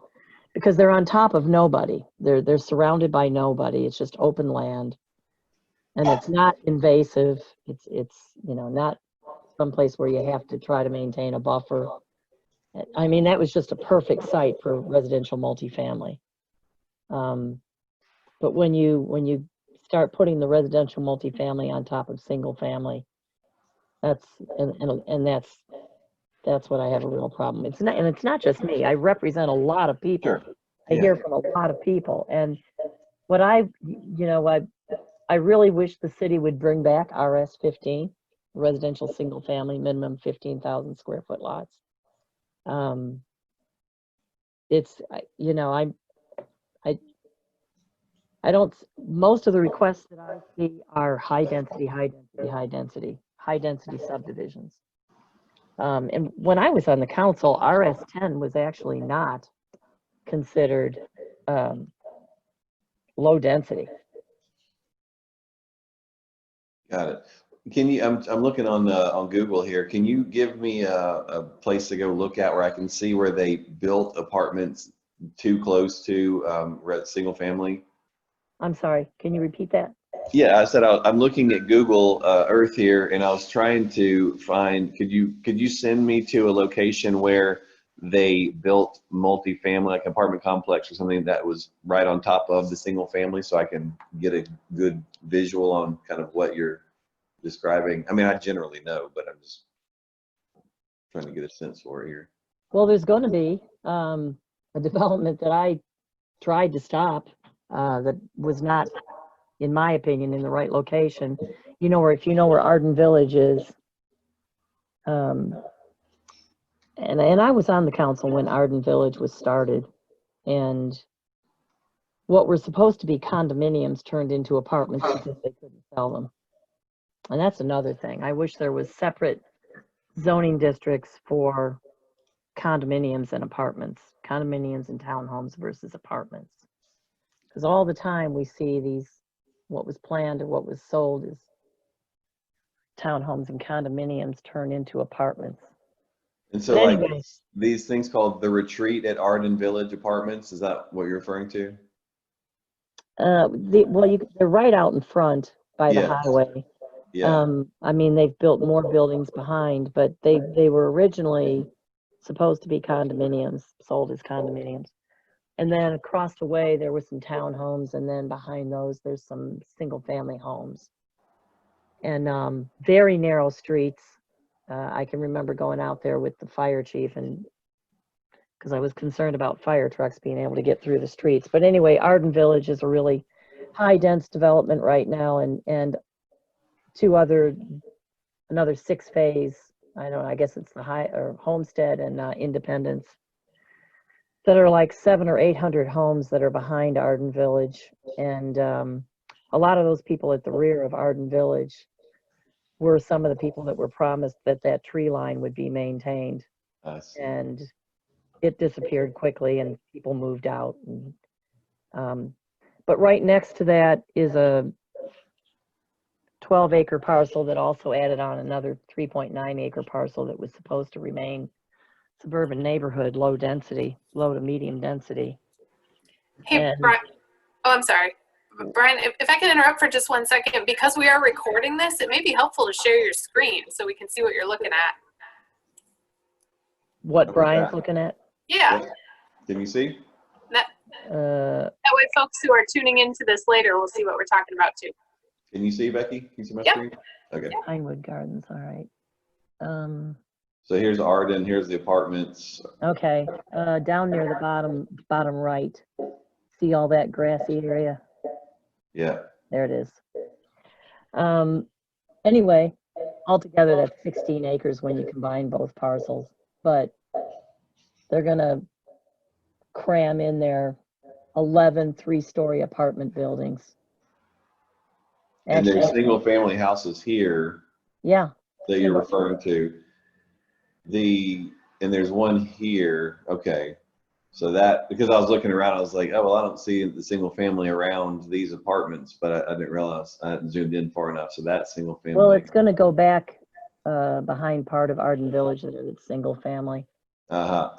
because they're on top of nobody. They're surrounded by nobody. It's just open land, and it's not invasive. It's not someplace where you have to try to maintain a buffer. I mean, that was just a perfect site for residential multifamily. But when you start putting the residential multifamily on top of single family, that's what I have a real problem. It's not just me. I represent a lot of people. Sure. I hear from a lot of people, and what I really wish the city would bring back RS-15, residential single family, minimum 15,000 square foot lots. I don't, most of the requests that I see are high density subdivisions. And when I was on the council, RS-10 was actually not considered low density. Got it. Can you? I'm looking on Google here. Can you give me a place to go look at where I can see where they built apartments too close to single family? I'm sorry, can you repeat that? Yeah, I said I'm looking at Google Earth here, and I was trying to find. Could you send me to a location where they built multifamily, like apartment complex or something that was right on top of the single family, so I can get a good visual on kind of what you're describing? I mean, I generally know, but I'm just trying to get a sense for it here. Well, there's going to be a development that I tried to stop that was not, in my opinion, in the right location. If you know where Arden Village is, and I was on the council when Arden Village was started, and what were supposed to be condominiums turned into apartments because they couldn't sell them. And that's another thing. I wish there was separate zoning districts for condominiums and apartments, condominiums and townhomes versus apartments. Because all the time we see what was planned or what was sold is townhomes and condominiums turn into apartments. And so, But like anyways, these things called the Retreat at Arden Village Apartments, is that what you're referring to? they're right out in front by the Yeah. highway. Yeah. I mean, they've built more buildings behind, but they were originally supposed to be condominiums, sold as condominiums. And then across the way, there were some townhomes, and then behind those, there's some single family homes. And very narrow streets. I can remember going out there with the fire chief, and because I was concerned about fire trucks being able to get through the streets. But anyway, Arden Village is a really high dense development right now, and another 6-phase, I guess it's the Homestead and Independence, that are like 700 or 800 homes that are behind Arden Village. And a lot of those people at the rear of Arden Village were some of the people that were promised that tree line would be maintained. And it disappeared quickly and people moved out. But right next to that is a 12-acre parcel that also added on another 3.9-acre parcel that was supposed to remain suburban neighborhood, low density, low to medium density. Hey, And- Brian. Oh, I'm sorry. Brian, if I can interrupt for just 1 second, because we are recording this, it may be helpful to share your screen so we can see what you're looking at. What Okay. Brian's looking at? Yeah, Can you see? that way folks who are tuning into this later will see what we're talking about too. Can you see, Becky? Can you see my Yep. screen? Okay. Pinewood Gardens, all right. So here's Arden, here's the apartments. Okay, down near the bottom right. See all that grassy area? Yeah. There it is. Anyway, altogether that's 16 acres when you combine both parcels, but they're gonna cram in there 11 three-story apartment buildings. And there's Actually, single family houses here yeah, that you're referring to. And there's one here. Okay. So that, because I was looking around, I was like, oh, well, I don't see the single family around these apartments, but I didn't realize I hadn't zoomed in far enough. So that's single family. well, it's gonna go back behind part of Arden Village that is single family.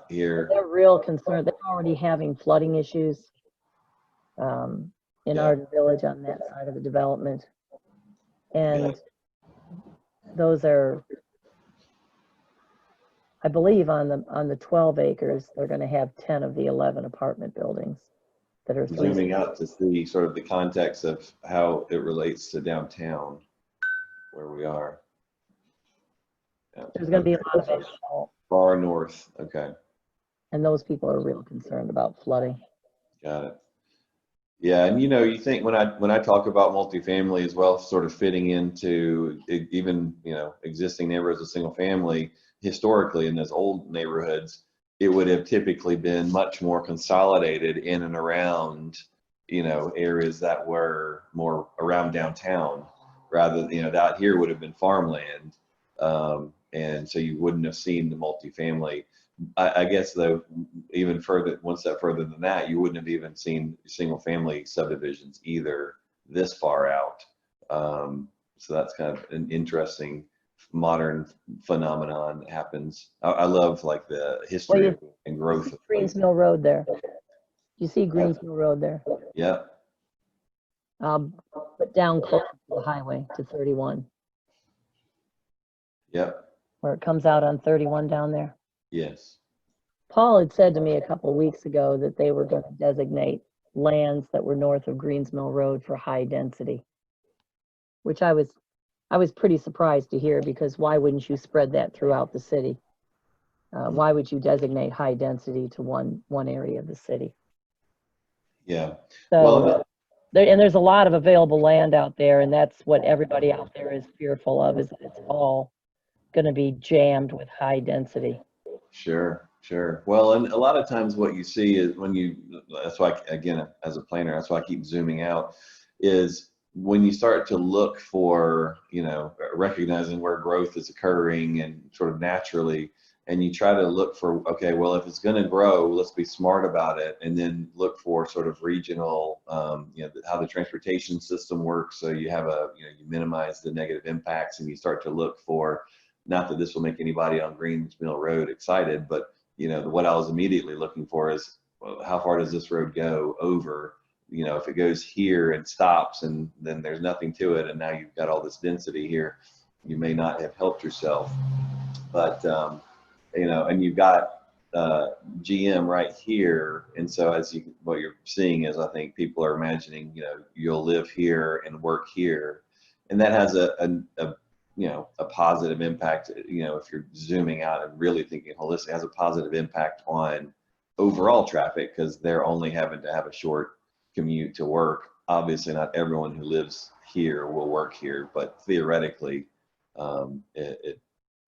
Here. They're real concerned. They're already having flooding issues in Yeah. Arden Village on that side of the development. And those are, I believe on the 12 acres, they're gonna have 10 of the 11 apartment buildings that are Zooming out to see sort of the context of how it relates to downtown where we are. Yeah. There's gonna be a lot of asphalt, Far north. Okay. and those people are real concerned about flooding. Got it. Yeah, and you think when I talk about multifamily as well, sort of fitting into even existing neighborhoods of single family, historically in those old neighborhoods, it would have typically been much more consolidated in and around areas that were more around downtown, rather than that here would have been farmland, and so you wouldn't have seen the multifamily. I guess though, even further, one step further than that, you wouldn't have even seen single family subdivisions either this far out. So that's kind of an interesting modern phenomenon that happens. I love like the history and growth of Greens places. Mill Road there. You see Greens Mill Road there? Yeah, But down close to the highway to 31, yep, where it comes out on 31 down there. yes. Paul had said to me a couple of weeks ago that they were going to designate lands that were north of Greens Mill Road for high density, which I was pretty surprised to hear, because why wouldn't you spread that throughout the city? Why would you designate high density to one area of the city? Yeah. So, there's a lot of available land out there, and that's what everybody out there is fearful of, is that it's all going to be jammed with high density. Sure. Well, and a lot of times what you see is that's why, again, as a planner, that's why I keep zooming out, is when you start to look for, recognizing where growth is occurring and sort of naturally, and you try to look for, okay, well, if it's going to grow, let's be smart about it, and then look for sort of regional, how the transportation system works. So you have you minimize the negative impacts, and you start to look for, not that this will make anybody on Greens Mill Road excited, but what I was immediately looking for is, well, how far does this road go over? If it goes here and stops and then there's nothing to it, and now you've got all this density here, you may not have helped yourself. But and you've got GM right here, and so what you're seeing is, I think people are imagining, you'll live here and work here, and that has a positive impact. If you're zooming out and really thinking holistically, has a positive impact on overall traffic, because they're only having to have a short commute to work. Obviously, not everyone who lives here will work here, but theoretically, it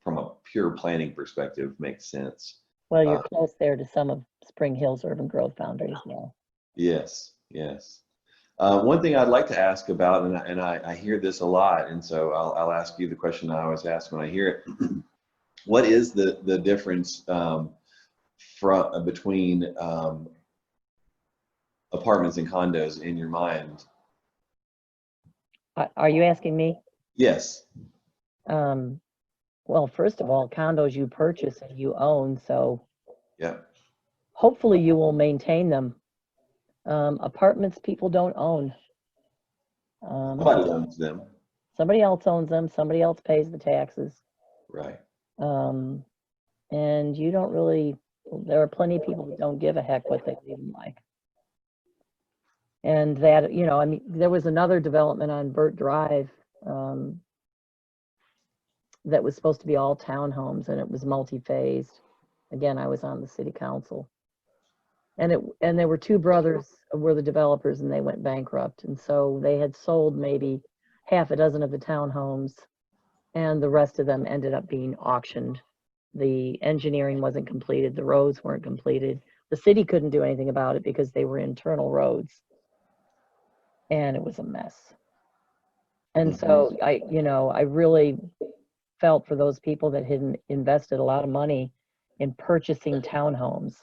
from a pure planning perspective makes sense. Well, you're close there to some of Spring Hill's urban growth boundaries now. Yes. One thing I'd like to ask about, and I hear this a lot, and so I'll ask you the question I always ask when I hear it. What is the difference between apartments and condos in your mind? Are you asking me? Yes. Well, first of all, condos you purchase and you own, so Yeah. hopefully you will maintain them. Apartments people don't own. Somebody owns them. Somebody else owns them, somebody else pays the taxes. Right. Um, and you don't really, there are plenty of people that don't give a heck what they leave them like. And that, you know, I mean, there was another development on Burt Drive, that was supposed to be all townhomes, and it was multi-phased. Again, I was on the city council. And there were two brothers were the developers, and they went bankrupt. And so they had sold maybe half a dozen of the townhomes, and the rest of them ended up being auctioned. The engineering wasn't completed, the roads weren't completed. The city couldn't do anything about it because they were internal roads. And it was a mess. And so I really felt for those people that had invested a lot of money in purchasing townhomes,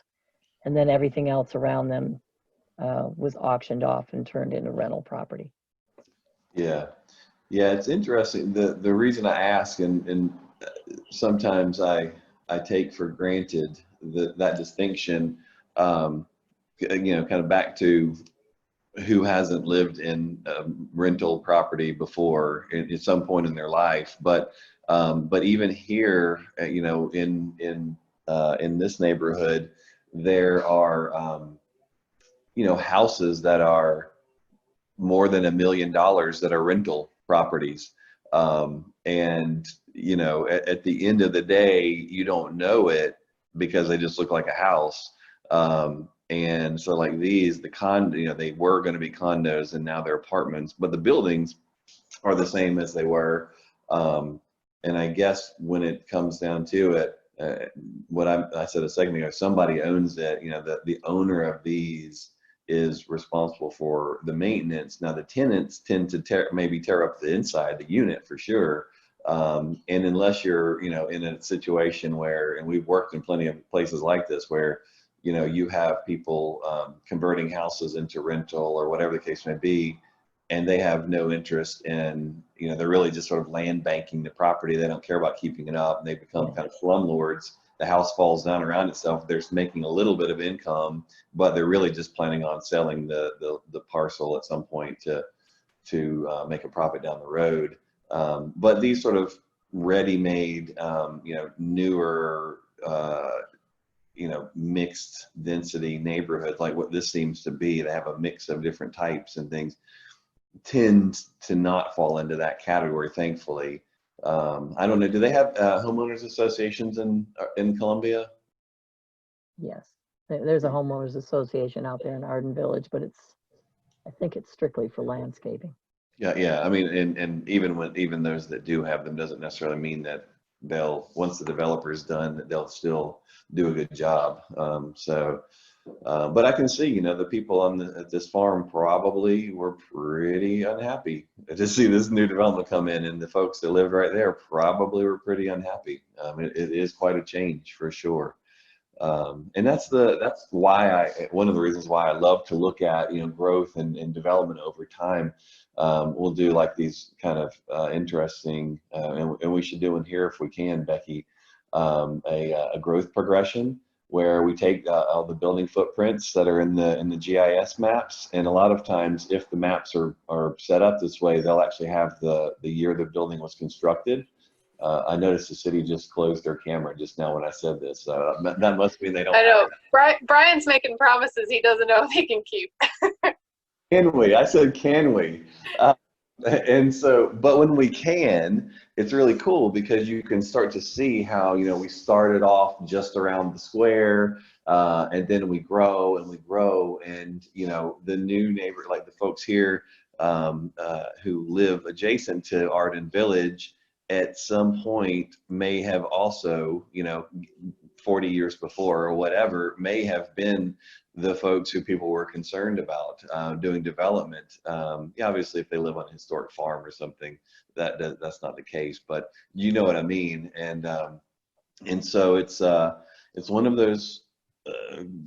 and then everything else around them was auctioned off and turned into rental property. Yeah. Yeah, it's interesting. The reason I ask, and sometimes I take for granted that distinction, kind of back to who hasn't lived in rental property before at some point in their life. But even here, in this neighborhood, there are, houses that are more than $1 million that are rental properties. And, at the end of the day, you don't know it because they just look like a house. And so like these, they were going to be condos and now they're apartments, but the buildings are the same as they were. And I guess when it comes down to it, what I said a second ago, somebody owns it, the owner of these is responsible for the maintenance. Now the tenants tend to maybe tear up the inside, the unit for sure. And unless you're, in a situation where, and we've worked in plenty of places like this where, you have people converting houses into rental or whatever the case may be, and they have no interest in, they're really just sort of land banking the property. They don't care about keeping it up, and they become kind of slumlords. The house falls down around itself. They're making a little bit of income, but they're really just planning on selling the parcel at some point to make a profit down the road. But these sort of ready-made, newer, mixed density neighborhoods, like what this seems to be, they have a mix of different types and things, tend to not fall into that category, thankfully. I don't know, do they have homeowners associations in Columbia? Yes, there's a homeowners association out there in Arden Village, but I think it's strictly for landscaping. Yeah. I mean, and even those that do have them doesn't necessarily mean that once the developer is done, that they'll still do a good job. But I can see, the people at this farm probably were pretty unhappy to see this new development come in, and the folks that lived right there probably were pretty unhappy. It is quite a change for sure. And that's why one of the reasons why I love to look at, growth and development over time. We'll do like these kind of interesting, and we should do in here if we can, Becky, a growth progression where we take all the building footprints that are in the GIS maps, and a lot of times if the maps are set up this way, they'll actually have the year the building was constructed. I noticed the city just closed their camera just now when I said this. That must mean they don't. I know. Brian's making promises he doesn't know if he can keep. Can we? I said, can we? And so, but when we can, it's really cool because you can start to see how, we started off just around the square, and then we grow and we grow. And, the new neighbor, like the folks here who live adjacent to Arden Village, at some point may have also, 40 years before or whatever, may have been the folks who people were concerned about doing development. Obviously, if they live on a historic farm or something, that's not the case. But you know what I mean. And so it's one of those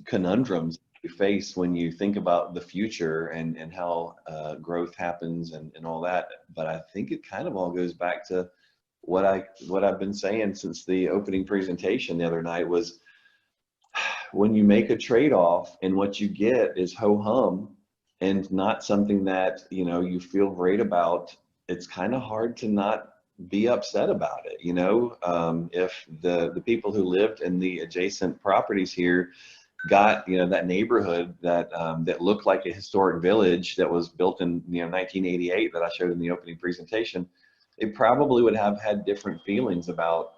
conundrums you face when you think about the future and how growth happens and all that. But I think it kind of all goes back to what I've been saying since the opening presentation the other night was, when you make a trade-off and what you get is ho-hum and not something that, you know, you feel great about, it's kind of hard to not be upset about it. You know, if the people who lived in the adjacent properties here got, you know, that neighborhood that that looked like a historic village that was built in, you know, 1988 that I showed in the opening presentation, it probably would have had different feelings about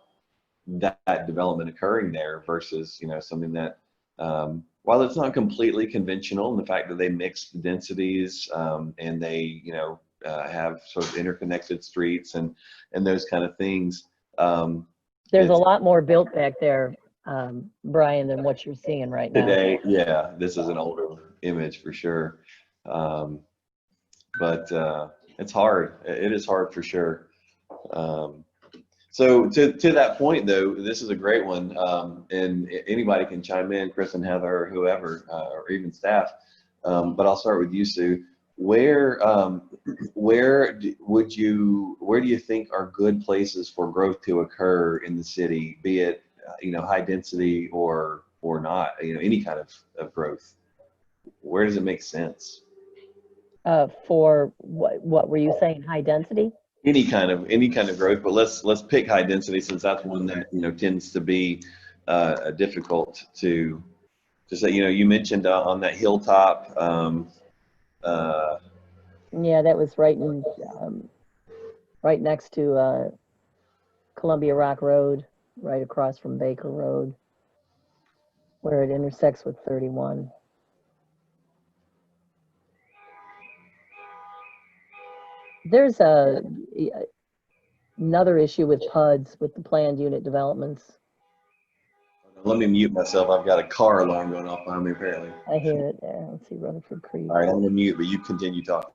that development occurring there versus, you know, something that, while it's not completely conventional in the fact that they mix densities, and they, you know, have sort of interconnected streets and those kind of things. There's a It's lot more built back there, Brian, than what you're seeing right now. today, yeah, this is an older image for sure. But it's hard. It is hard for sure. So to that point though, this is a great one, and anybody can chime in, Chris and Heather or whoever, or even staff. But I'll start with you, Sue. Where do you think are good places for growth to occur in the city, be it you know, high density or not, you know, any kind of growth? Where does it make sense? For what were you saying, high density? Any kind of growth, but let's pick high density since that's one that, you know, tends to be difficult to say. You know, you mentioned on that hilltop. Yeah, that was right next to Columbia Rock Road, right across from Baker Road, where it intersects with 31. There's another issue with PUDs, with the planned unit developments. Let me mute myself. I've got a car alarm going off behind me apparently. I hear it there. Let's see, Rutherford Creek. All right, I'm gonna mute, but you continue talking.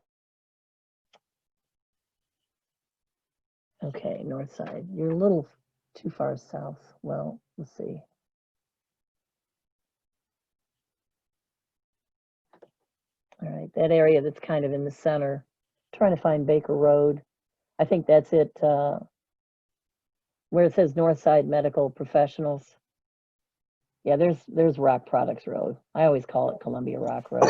Okay, north side. You're a little too far south. Well, let's see. All right, that area that's kind of in the center. Trying to find Baker Road. I think that's it, where it says Northside Medical Professionals. Yeah, there's Rock Products Road. I always call it Columbia Rock Road.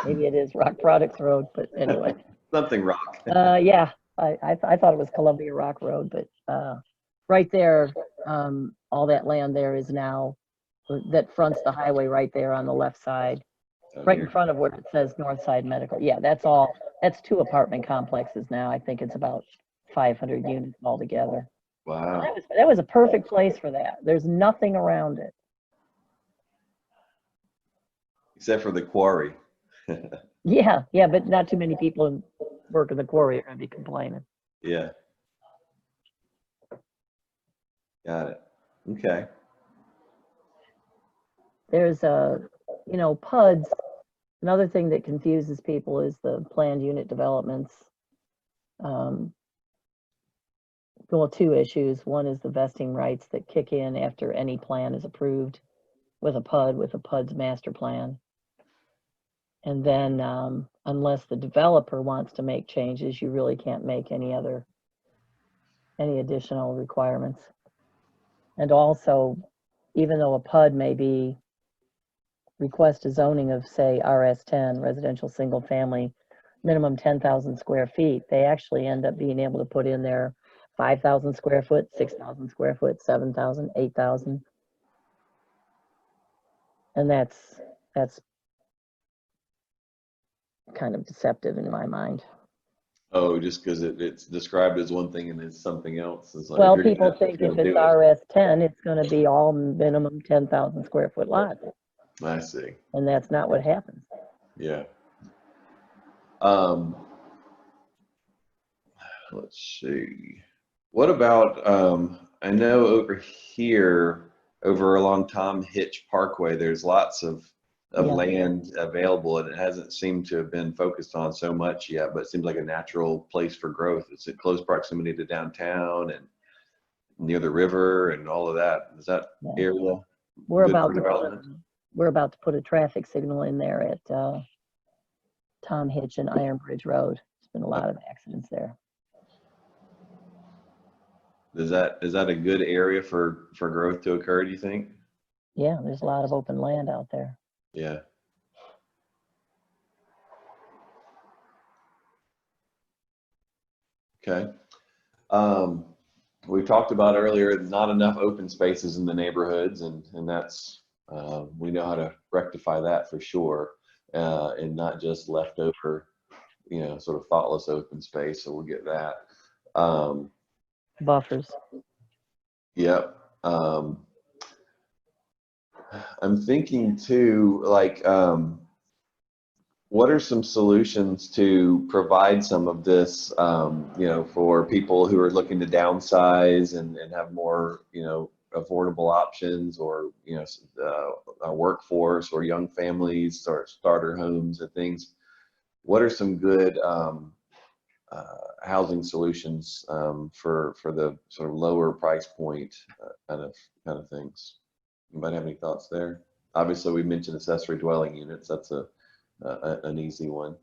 Maybe it is Rock Products Road, but anyway. Something rock. Yeah, I thought it was Columbia Rock Road, but right there, all that land there is now, that fronts the highway right there on the left side, right in front of where it says Northside Medical. Yeah, that's 2 apartment complexes now. I think it's about 500 units altogether. Wow. That was a perfect place for that. There's nothing around it. Except for the quarry. Yeah, but not too many people work in the quarry are going to be complaining. Yeah. Got it. Okay. There's you know, PUDs. Another thing that confuses people is the planned unit developments. Well, 2 issues. One is the vesting rights that kick in after any plan is approved with a PUD's master plan. And then unless the developer wants to make changes, you really can't make any additional requirements. And also, even though a PUD may request a zoning of, say, RS10, residential single family, minimum 10,000 square feet, they actually end up being able to put in there 5,000 square foot, 6,000 square foot, 7,000, 8,000. And that's kind of deceptive in my mind. Oh, just because it's described as one thing and it's something else. It's like, Well, if you're people gonna- think you're if gonna it's do it. RS10, it's going to be all minimum 10,000 square foot lots, I see. and that's not what happens. Yeah. Let's see. What about, I know over here, over along Tom Hitch Parkway, there's lots of Yeah. land available, and it hasn't seemed to have been focused on so much yet, but it seems like a natural place for growth. It's in close proximity to downtown and near the river and all of that. Is that Yeah. area We're good about for to development? put a traffic signal in there at Tom Hitch and Iron Bridge Road. There's been a lot of accidents there. Is that a good area for growth to occur, do you think? Yeah, there's a lot of open land out there. Yeah. Okay. We talked about earlier, not enough open spaces in the neighborhoods, and that's we know how to rectify that for sure, and not just leftover, sort of thoughtless open space. So we'll get that. Buffers. Yep. I'm thinking too, like, what are some solutions to provide some of this, for people who are looking to downsize and have more, affordable options, or, a workforce or young families or starter homes and things? What are some good housing solutions for the sort of lower price point kind of things? Anybody have any thoughts there? Obviously, we mentioned accessory dwelling units. That's an easy one.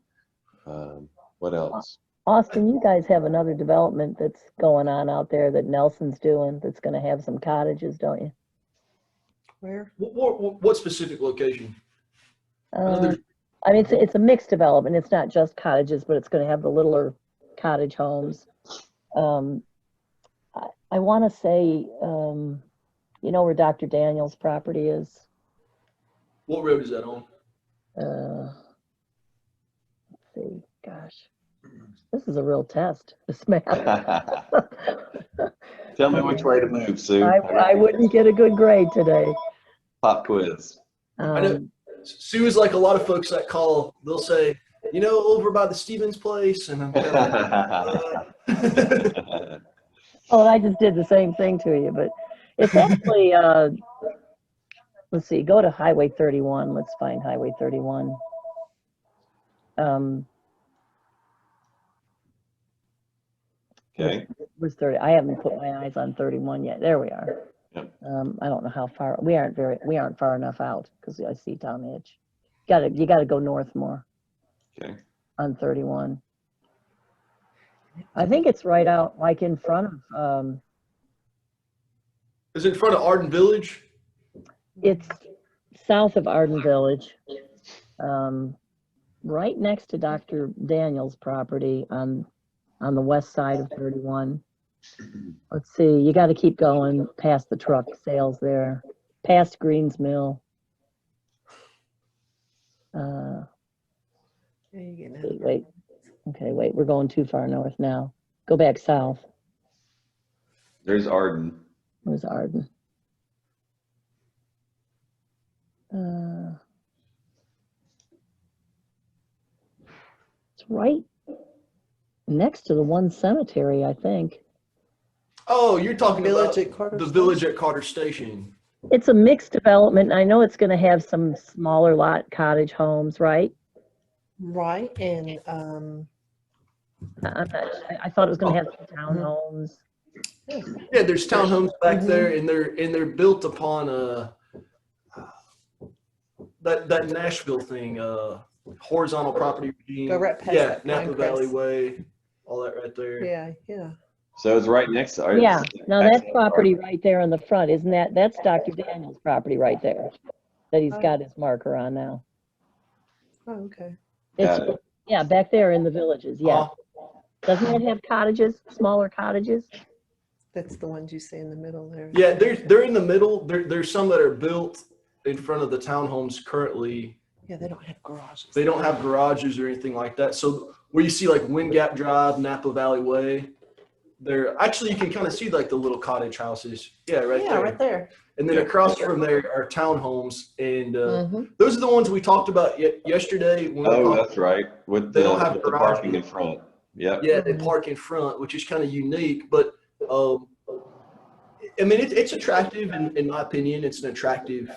What else? Austin, you guys have another development that's going on out there that Nelson's doing that's going to have some cottages, don't you? Where? What specific location? Another- I mean, it's a mixed development. It's not just cottages, but it's going to have the littler cottage homes. I want to say, where Dr. Daniels' property is? What road is that on? Let's see, gosh, this is a real test, this map. Tell me which way to move, Sue. I wouldn't get a good grade today. Pop quiz. I know Sue is like a lot of folks that call. They'll say, over by the Stevens place, and I'm Oh, I just did the same thing to you, but it's actually, let's see, go to Highway 31. Let's find Highway 31. Okay. Where's 30? I haven't put my eyes on 31 yet. There we are. Yep. I don't know how far. We aren't far enough out because I see Tom Edge. You gotta go north more. Okay. On 31. I think it's right out, like in front of. Is it in front of Arden Village? It's south of Arden Village, right next to Dr. Daniels' property on the west side of 31. Let's see, you got to keep going past the truck sales there, past Greens Mill. Wait, we're going too far north now. Go back south. There's Arden. Where's Arden? It's right next to the one cemetery, I think. Oh, you're talking Village about at Carter the Station? village at Carter Station. It's a mixed development. I know it's going to have some smaller lot cottage homes, right? Right, and I thought it was going to have some townhomes. Yeah, there's townhomes back there, and they're built upon that Nashville thing, horizontal property regime. Go right past Yeah, that Napa Pine Valley Crest. Way, all that right there. Yeah. So it's right next to Arden. Yeah, now that property right there in the front, isn't that's Dr. Daniels' property right there that he's got his marker on now. Oh, okay. Got it. Yeah, back there in the villages, yeah. Doesn't it have cottages, smaller cottages? That's the ones you see in the middle there. Yeah, they're in the middle. There's some that are built in front of the townhomes currently. Yeah, they don't have garages. They don't have garages or anything like that. So where you see like Wind Gap Drive, Napa Valley Way, there actually you can kind of see like the little cottage houses. Yeah, right there. Right there. And then across from there are townhomes, and those are the ones we talked about yesterday. When That's right. With They don't have the parking in front. Yep. Yeah, they park in front, which is kind of unique. But I mean, it's attractive in my opinion. It's an attractive.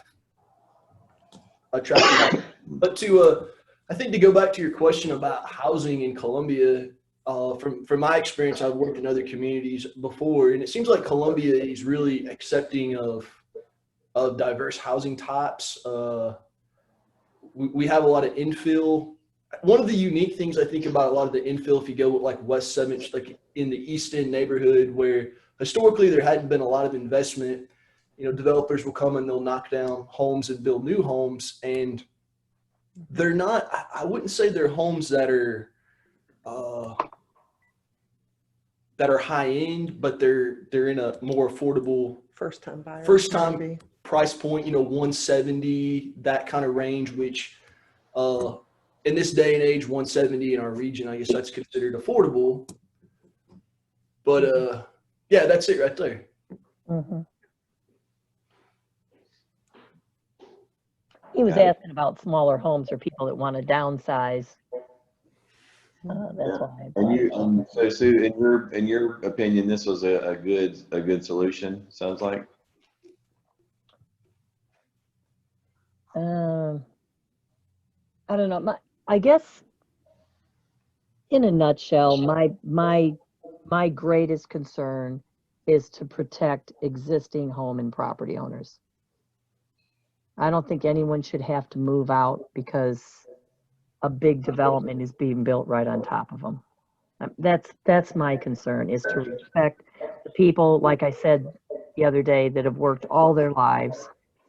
But I think to go back to your question about housing in Columbia, from my experience, I've worked in other communities before, and it seems like Columbia is really accepting of diverse housing types. We have a lot of infill. One of the unique things I think about a lot of the infill, if you go like West 7th, like in the East End neighborhood, where historically there hadn't been a lot of investment. You know, developers will come and they'll knock down homes and build new homes, and they're not, I wouldn't say they're homes that are high end, but they're in a more affordable First time buyer. First time. maybe. price point, you know, 170, that kind of range, which in this day and age, 170 in our region, I guess that's considered affordable. But yeah, that's it right there. Mhm. He was Okay. asking about smaller homes or people that want to downsize. That's why. And you, so Sue, in your opinion, this was a good solution, sounds like? I don't know. I guess in a nutshell, my greatest concern is to protect existing home and property owners. I don't think anyone should have to move out because a big development is being built right on top of them. That's my concern, is to respect the people, like I said the other day, that have worked all their lives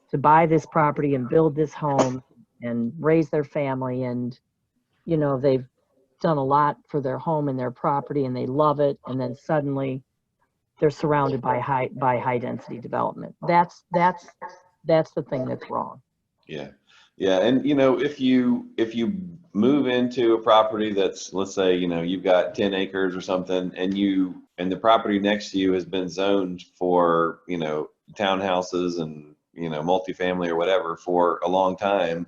to buy this property and build this home and raise their family, and you know, they've done a lot for their home and their property and they love it, and then suddenly they're surrounded by high density development. That's the thing that's wrong. Yeah. Yeah. And you know, if you move into a property that's, let's say, you know, you've got 10 acres or something, and the property next to you has been zoned for, you know, townhouses and, you know, multifamily or whatever for a long time,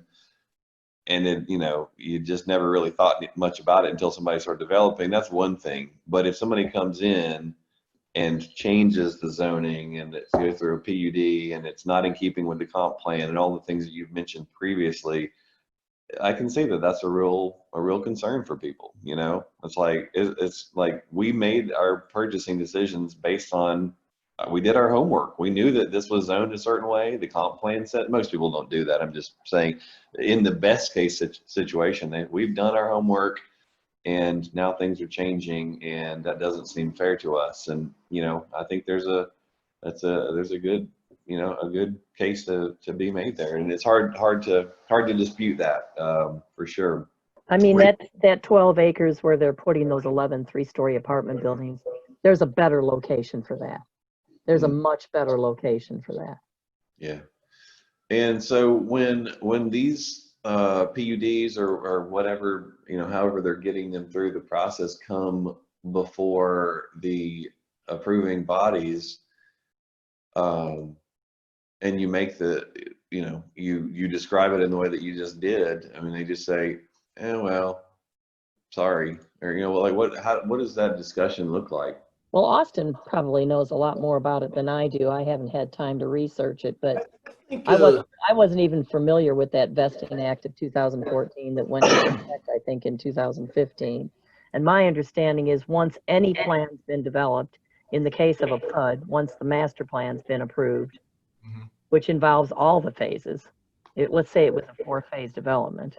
and then, you know, you just never really thought much about it until somebody started developing, that's one thing. But if somebody comes in and changes the zoning and it's go through a PUD and it's not in keeping with the comp plan and all the things that you've mentioned previously, I can see that that's a real concern for people. You know, it's like we made our purchasing decisions based on, we did our homework. We knew that this was zoned a certain way. The comp plan said, most people don't do that. I'm just saying, in the best case situation, we've done our homework, and now things are changing, and that doesn't seem fair to us. And you know, I think there's a good, you know, a good case to be made there, and it's hard to dispute that, for sure. I mean, that 12 acres where they're putting those 11 three-story apartment buildings, there's a better location for that. There's a much better location for that. Yeah. And so when these PUDs or whatever, you know, however they're getting them through the process, come before the approving bodies, and you make you know, you describe it in the way that you just did. I mean, they just say, well, sorry, or, you know, like what does that discussion look like? Well, Austin probably knows a lot more about it than I do. I haven't had time to research it, but I wasn't even familiar with that vesting act of 2014 that went into effect, I think, in 2015. And my understanding is once any plan's been developed, in the case of a PUD, once the master plan's been approved, which involves all the phases, let's say it was a 4-phase development,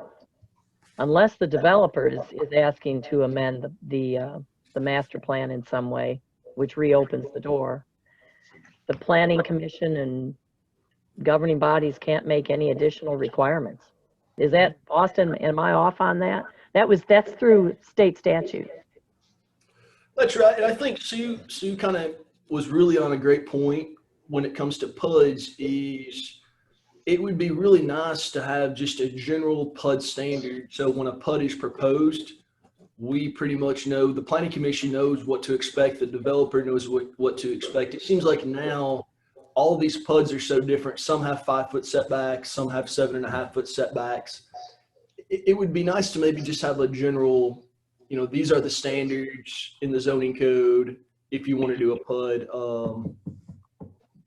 unless the developer is asking to amend the master plan in some way, which reopens the door, the planning commission and governing bodies can't make any additional requirements. Is that, Austin, am I off on that? That's through state statute. That's right. And I think Sue kind of was really on a great point when it comes to PUDs. Is it would be really nice to have just a general PUD standard. So when a PUD is proposed, we pretty much know, the planning commission knows what to expect, the developer knows what to expect. It seems like now all these PUDs are so different. Some have 5-foot setbacks, some have 7.5-foot setbacks. It would be nice to maybe just have a general, you know, these are the standards in the zoning code if you want to do a PUD,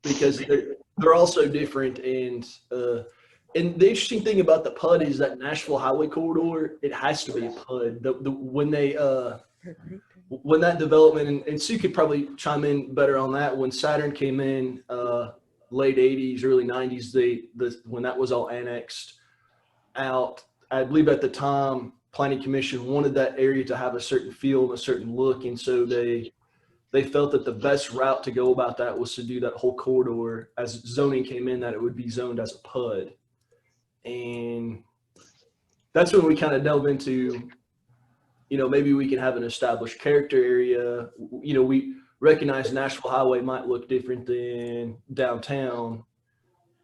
because they're all so different. And the interesting thing about the PUD is that Nashville Highway Corridor, it has to be a PUD. When that development, and Sue could probably chime in better on that, when Saturn came in, late 80s, early 90s, when that was all annexed out, I believe at the time, Planning Commission wanted that area to have a certain feel and a certain look, and so they they felt that the best route to go about that was to do that whole corridor as zoning came in, that it would be zoned as a PUD. And that's when we kind of delve into, maybe we can have an established character area. We recognize Nashville Highway might look different than downtown,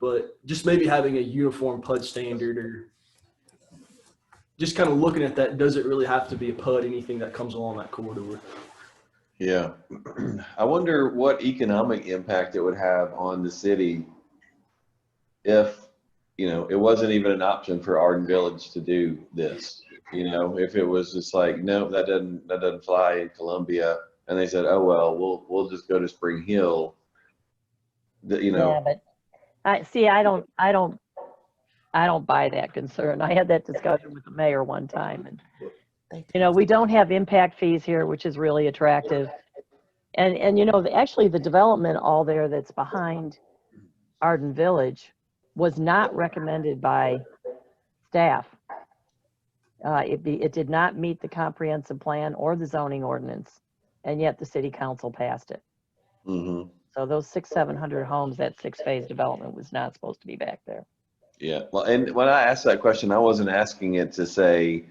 but just maybe having a uniform PUD standard, or just kind of looking at that, does it really have to be a PUD, anything that comes along that corridor? Yeah. I wonder what economic impact it would have on the city if, it wasn't even an option for Arden Village to do this. If it was just like, no, that doesn't fly in Columbia, and they said, oh, well, we'll just go to Spring Hill. Yeah, but I don't buy that concern. I had that discussion with the mayor one time, and we don't have impact fees here, which is really attractive. And actually the development all there that's behind Arden Village was not recommended by staff. It did not meet the comprehensive plan or the zoning ordinance, and yet the city council passed it. Mm-hmm. So those 700 homes, that 6-phase development was not supposed to be back there. Yeah. Well, and when I asked that question, I wasn't asking it to say,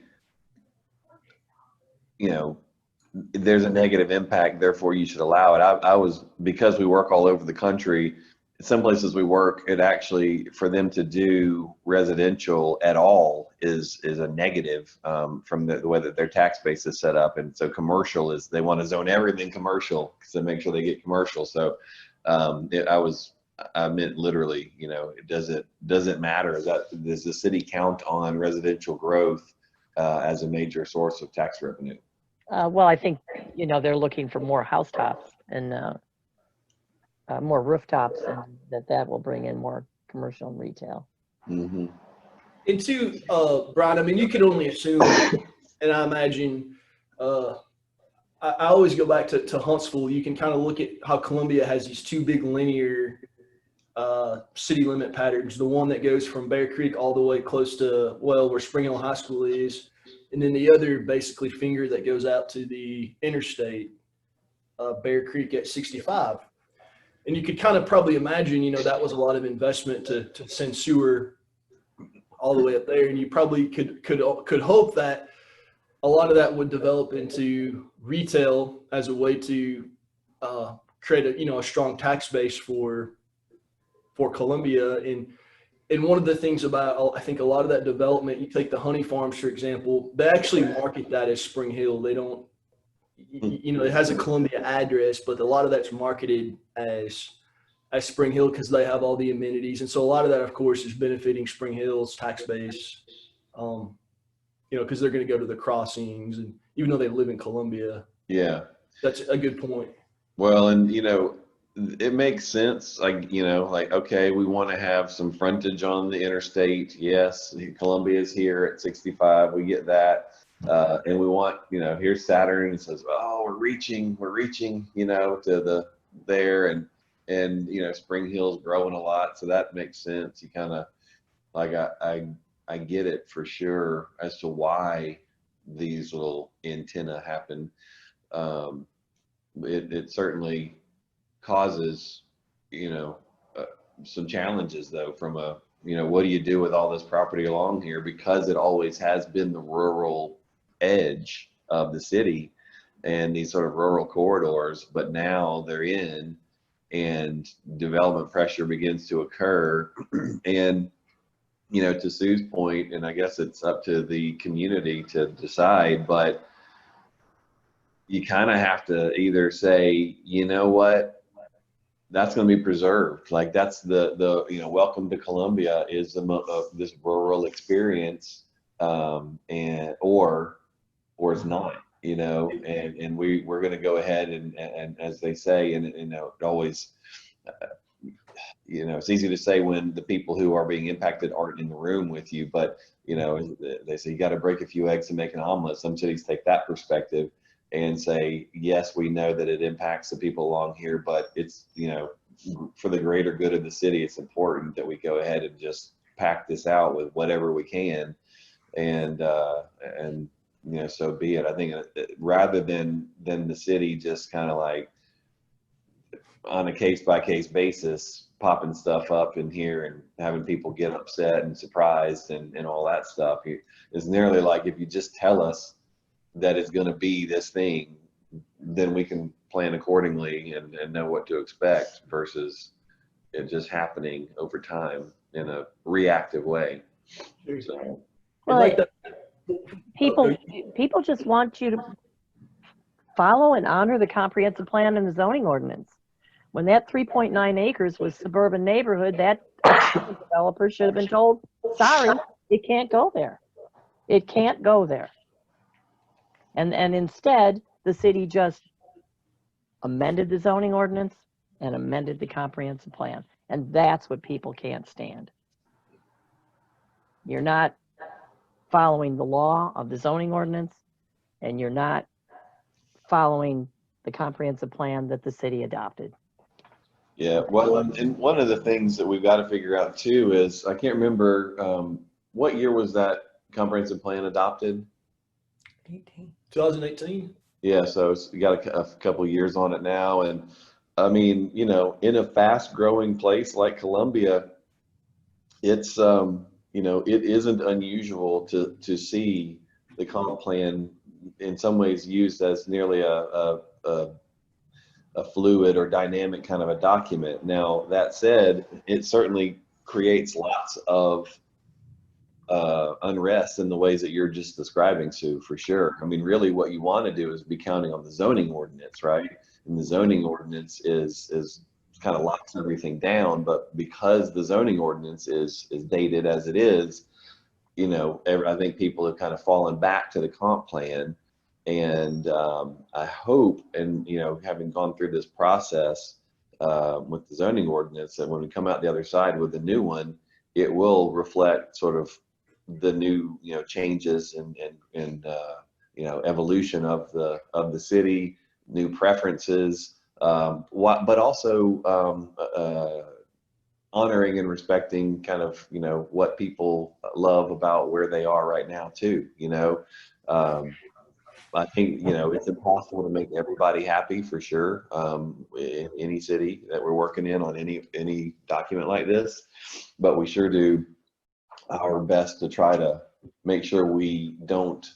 there's a negative impact, therefore you should allow it. I was, because we work all over the country, some places we work, it actually, for them to do residential at all is a negative from the way that their tax base is set up. And so commercial is, they want to zone everything commercial to make sure they get commercial. So I meant literally, does it matter? Does the city count on residential growth as a major source of tax revenue? Well, I think, they're looking for more housetops and more rooftops, and that will bring in more commercial and retail. Mm-hmm. And two, Brian, I mean, you can only assume, and I imagine, I always go back to Huntsville. You can kind of look at how Columbia has these two big linear city limit patterns. The one that goes from Bear Creek all the way close to, where Spring Hill High School is. And then the other basically finger that goes out to the interstate, Bear Creek at 65. And you could kind of probably imagine, that was a lot of investment to send sewer all the way up there. And you probably could hope that a lot of that would develop into retail as a way to create a strong tax base for Columbia. And one of the things about, I think, a lot of that development, you take the honey farms, for example, they actually market that as Spring Hill. They don't, it has a Columbia address, but a lot of that's marketed as Spring Hill because they have all the amenities. And so a lot of that, of course, is benefiting Spring Hill's tax base, because they're going to go to the crossings. And even though they live in Columbia. Yeah. That's a good point. Well, and, it makes sense. Okay, we want to have some frontage on the interstate. Yes, Columbia is here at 65. We get that. And we want, here's Saturn, and says, oh, we're reaching, to there. And Spring Hill's growing a lot. So that makes sense. You kind of, I get it for sure as to why these little antenna happen. It certainly causes, some challenges though, from what do you do with all this property along here? Because it always has been the rural edge of the city and these sort of rural corridors, but now they're in and development pressure begins to occur. And, to Sue's point, and I guess it's up to the community to decide, but you kind of have to either say, what, that's going to be preserved. Like that's the welcome to Columbia is this rural experience, or it's not, and we're going to go ahead and as they say, and it always, it's easy to say when the people who are being impacted aren't in the room with you, but they say you got to break a few eggs to make an omelet. Some cities take that perspective and say, yes, we know that it impacts the people along here, but it's, for the greater good of the city, it's important that we go ahead and just pack this out with whatever we can. And so be it. I think rather than the city just kind of on a case-by-case basis, popping stuff up in here and having people get upset and surprised and all that stuff. It's nearly like if you just tell us that it's going to be this thing, then we can plan accordingly and know what to expect versus it just happening over time in a reactive way. So, Well, people just want you to follow and honor the comprehensive plan and the zoning ordinance. When that 3.9 acres was suburban neighborhood, that developer should have been told, sorry, it can't go there. It can't go there. And instead, the city just amended the zoning ordinance and amended the comprehensive plan. And that's what people can't stand. You're not following the law of the zoning ordinance, and you're not following the comprehensive plan that the city adopted. yeah, well, and one of the things that we've got to figure out too is, I can't remember, what year was that comprehensive plan adopted? 18. 2018. Yeah, so we got a couple years on it now. And I mean, you know, in a fast growing place like Columbia, it's, you know, it isn't unusual to see the comp plan in some ways used as nearly a fluid or dynamic kind of a document. Now, that said, it certainly creates lots of unrest in the ways that you're just describing, Sue, for sure. I mean, really what you want to do is be counting on the zoning ordinance, right? And the zoning ordinance is kind of locks everything down, but because the zoning ordinance is dated as it is, you know, I think people have kind of fallen back to the comp plan. And I hope, and, you know, having gone through this process with the zoning ordinance, that when we come out the other side with the new one, it will reflect sort of the new, you know, changes and you know, evolution of the city, new preferences, but also honoring and respecting kind of, you know, what people love about where they are right now too, you know. I think, you know, it's impossible to make everybody happy for sure, in any city that we're working in on any document like this, but we sure do our best to try to make sure we don't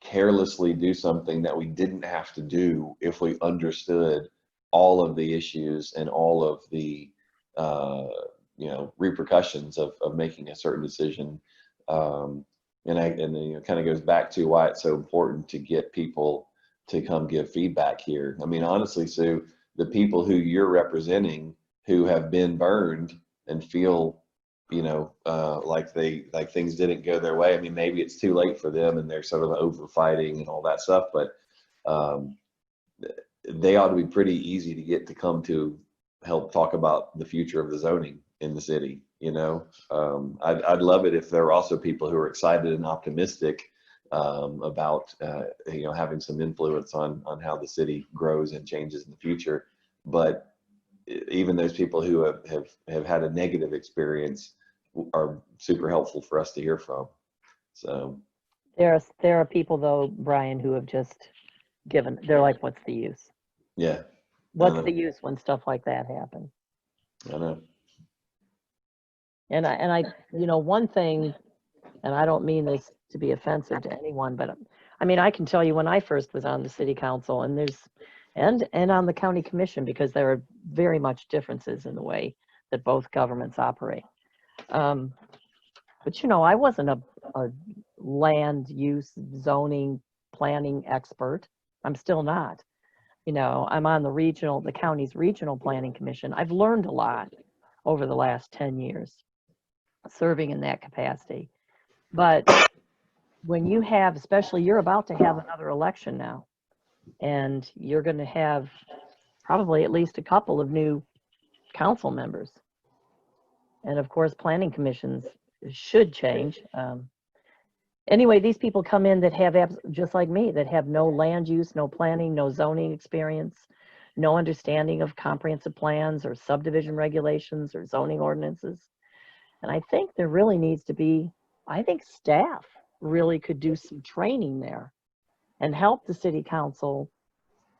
carelessly do something that we didn't have to do if we understood all of the issues and all of the you know, repercussions of making a certain decision. And you know, kind of goes back to why it's so important to get people to come give feedback here. I mean, honestly, Sue, the people who you're representing who have been burned and feel, you know, like things didn't go their way. I mean, maybe it's too late for them and they're sort of over fighting and all that stuff, but they ought to be pretty easy to get to come to help talk about the future of the zoning in the city. You know, I'd love it if there were also people who are excited and optimistic about, you know, having some influence on how the city grows and changes in the future. But even those people who have had a negative experience are super helpful for us to hear from. So There are people though, Brian, who have just given, they're like, what's the use? yeah. What's the use when stuff like that happens? I know. And I, you know, one thing, and I don't mean this to be offensive to anyone, but I mean, I can tell you when I first was on the city council and on the county commission, because there are very much differences in the way that both governments operate. But you know, I wasn't a land use zoning planning expert. I'm still not. You know, I'm on the county's regional planning commission. I've learned a lot over the last 10 years serving in that capacity. But when you have, especially you're about to have another election now, and you're going to have probably at least a couple of new council members. And of course, planning commissions should change. Anyway, these people come in that have, just like me, that have no land use, no planning, no zoning experience, no understanding of comprehensive plans or subdivision regulations or zoning ordinances. And I think there really needs to be, I think staff really could do some training there and help the city council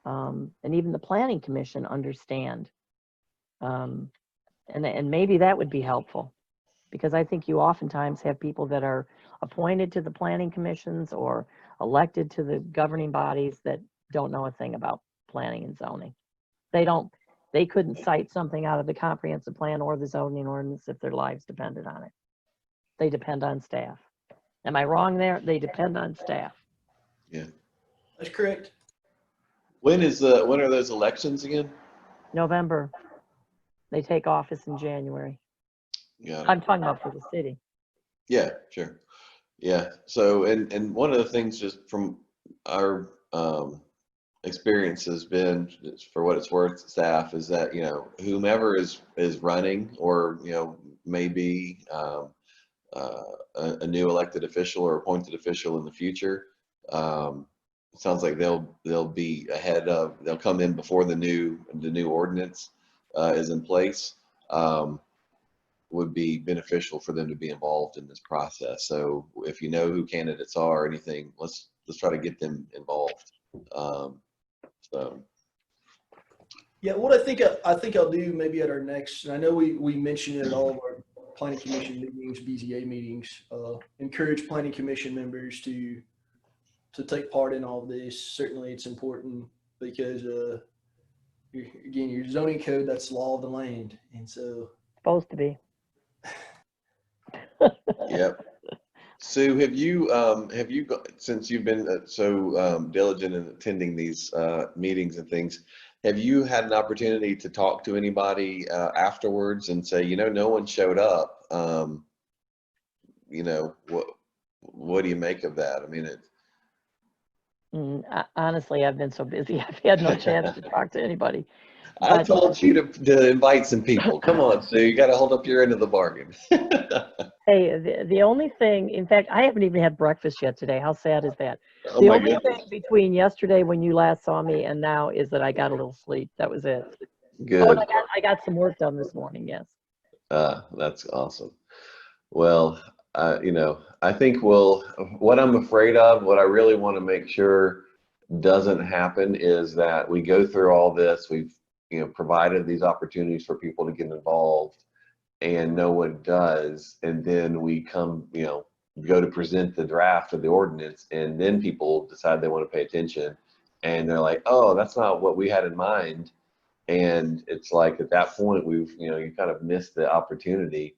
and even the planning commission understand And maybe that would be helpful, because I think you oftentimes have people that are appointed to the planning commissions or elected to the governing bodies that don't know a thing about planning and zoning. They couldn't cite something out of the comprehensive plan or the zoning ordinance if their lives depended on it. They depend on staff. Am I wrong there? They depend on staff. Yeah. That's correct. When are those elections again? November. They take office in January. Yeah. I'm talking about for the city. Yeah, sure. Yeah. So, and one of the things just from our experience has been, for what it's worth, staff, is that, you know, whomever is running, or, you know, maybe a new elected official or appointed official in the future, it sounds like they'll be ahead of, they'll come in before the new ordinance is in place. Would be beneficial for them to be involved in this process. So if you know who candidates are or anything, let's try to get them involved. So Yeah, what I think I'll do maybe at our next, and I know we mentioned it at all of our planning commission meetings, BZA meetings, encourage planning commission members to take part in all of this. Certainly it's important because again, your zoning code, that's law of the land. And so Supposed to be. yep. Sue, have you since you've been so diligent in attending these meetings and things, have you had an opportunity to talk to anybody afterwards and say, you know, no one showed up? You know, what do you make of that? I mean, Honestly, I've been so busy, I've had no chance to talk to anybody. I But told you to invite some people. Come on, Sue, you got to hold up your end of the bargain. hey, the only thing, in fact, I haven't even had breakfast yet today. How sad is that? Oh The my only goodness. thing between yesterday when you last saw me and now is that I got a little sleep. That was it. Oh, Good. and I got some work done this morning, yes. That's awesome. Well, you know, I think what I'm afraid of, what I really want to make sure doesn't happen, is that we go through all this, we've, you know, provided these opportunities for people to get involved, and no one does, and then we come, you know, go to present the draft of the ordinance, and then people decide they want to pay attention, and they're like, oh, that's not what we had in mind. And it's like, at that point, you know, you kind of missed the opportunity.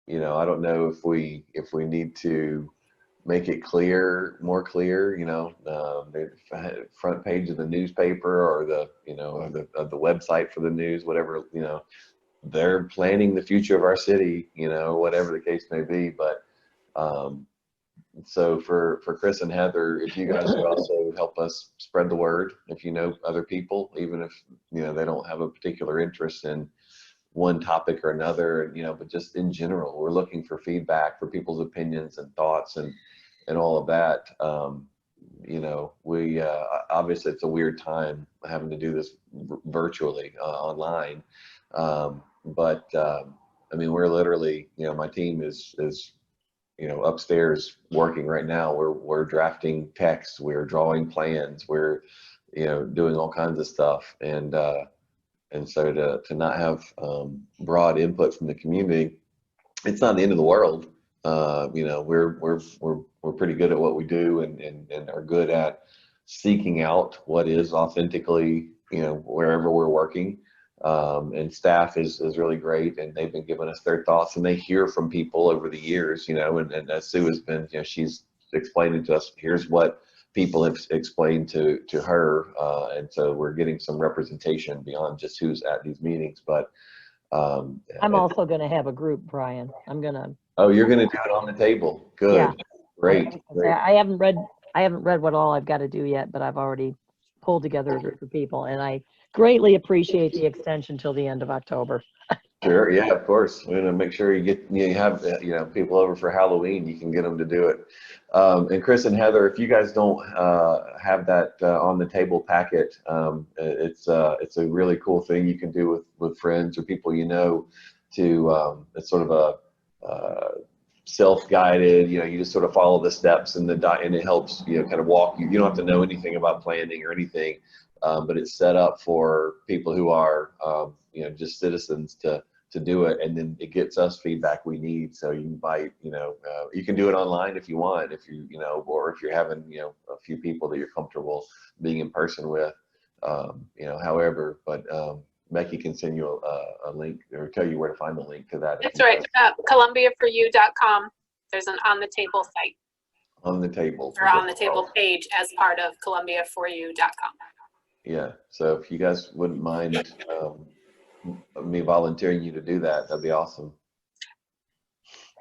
You know, I don't know if we need to make it more clear, you know, the front page of the newspaper, or the, you know, or the website for the news, whatever, you know, they're planning the future of our city, you know, whatever the case may be. But so for Chris and Heather, if you guys would also help us spread the word, if you know other people, even if, you know, they don't have a particular interest in one topic or another, you know, but just in general, we're looking for feedback, for people's opinions and thoughts and all of that. You know, we obviously it's a weird time having to do this virtually online, but I mean, we're literally, you know, my team is you know, upstairs working right now. We're drafting text, we're drawing plans, we're, you know, doing all kinds of stuff, and so to not have broad input from the community, it's not the end of the world. You know, we're pretty good at what we do, and are good at seeking out what is authentically, you know, wherever we're working. And staff is really great, and they've been giving us their thoughts, and they hear from people over the years, you know, and as Sue has been, you know, she's explaining to us, here's what people have explained to her, and so we're getting some representation beyond just who's at these meetings. But I'm also going to have a group, Brian. I'm going to. oh, you're going to do it on the table. Good. Yeah. Great. I haven't read what all I've got to do yet, but I've already pulled together a group of people, and I greatly appreciate the extension till the end of October. Sure. Yeah, of course. We're gonna make sure you have you know, people over for Halloween. You can get them to do it. And Chris and Heather, if you guys don't have that on the table packet, it's a really cool thing you can do with friends or people you know. It's sort of a self-guided. You know, you just sort of follow the steps, and it helps, you know, kind of walk you. You don't have to know anything about planning or anything, but it's set up for people who are just citizens to do it, and then it gets us feedback we need. So you might, you can do it online if you want, if you, or if you're having, a few people that you're comfortable being in person with, however, but Becky can send you a link or tell you where to find the link to that. That's right. ColumbiaForYou.com. There's an on the table site. On the table. Or on the table page as part of ColumbiaForYou.com. Yeah. So if you guys wouldn't mind me volunteering you to do that, that'd be awesome.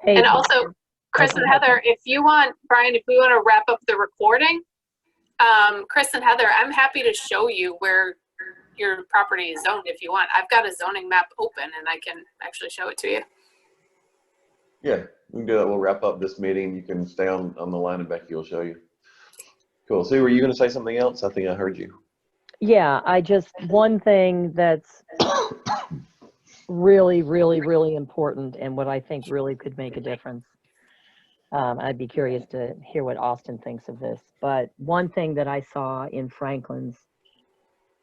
Hey, And also, Chris and Heather, if you want, Brian, if we want to wrap up the recording, Chris and Heather, I'm happy to show you where your property is zoned if you want. I've got a zoning map open and I can actually show it to you. Yeah, we can do that. We'll wrap up this meeting. You can stay on the line and Becky will show you. Cool. Sue, were you going to say something else? I think I heard you. yeah, one thing that's really, really, really important and what I think really could make a difference. I'd be curious to hear what Austin thinks of this, but one thing that I saw in Franklin's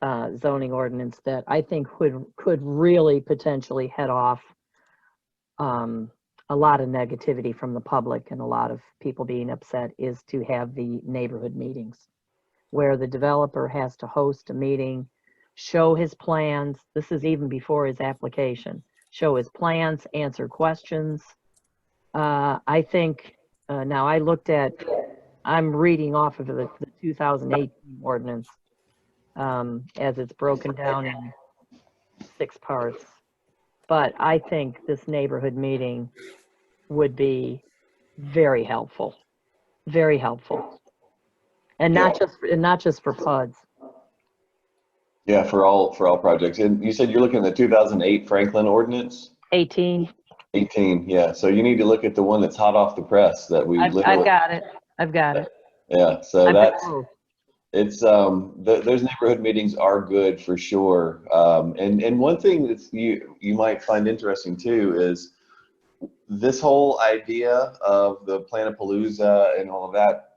zoning ordinance that I think could really potentially head off a lot of negativity from the public and a lot of people being upset is to have the neighborhood meetings where the developer has to host a meeting, show his plans. This is even before his application. Show his plans, answer questions. I think, now I'm reading off of the 2018 ordinance as it's broken down in 6 parts. But I think this neighborhood meeting would be very helpful, and not just for PUDs. Yeah, for all projects. And you said you're looking at the 2008 Franklin ordinance? 18. 18, yeah. So you need to look at the one that's hot off the press that we I've got it. Yeah, so I've it's those neighborhood meetings are good for sure. And one thing that you might find interesting too is this whole idea of the Planapalooza and all of that.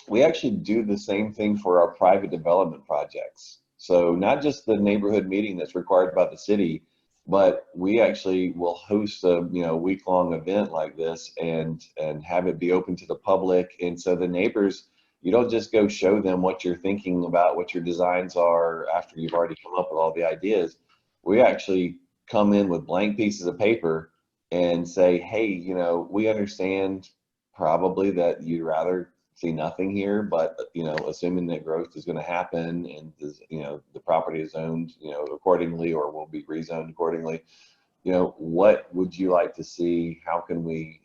We actually do the same thing for our private development projects. So not just the neighborhood meeting that's required by the city, but we actually will host a week-long event like this and have it be open to the public. And so the neighbors, you don't just go show them what you're thinking about, what your designs are after you've already come up with all the ideas. We actually come in with blank pieces of paper and say, hey, we understand probably that you'd rather see nothing here, but assuming that growth is going to happen and the property is owned accordingly or will be rezoned accordingly, what would you like to see? How can we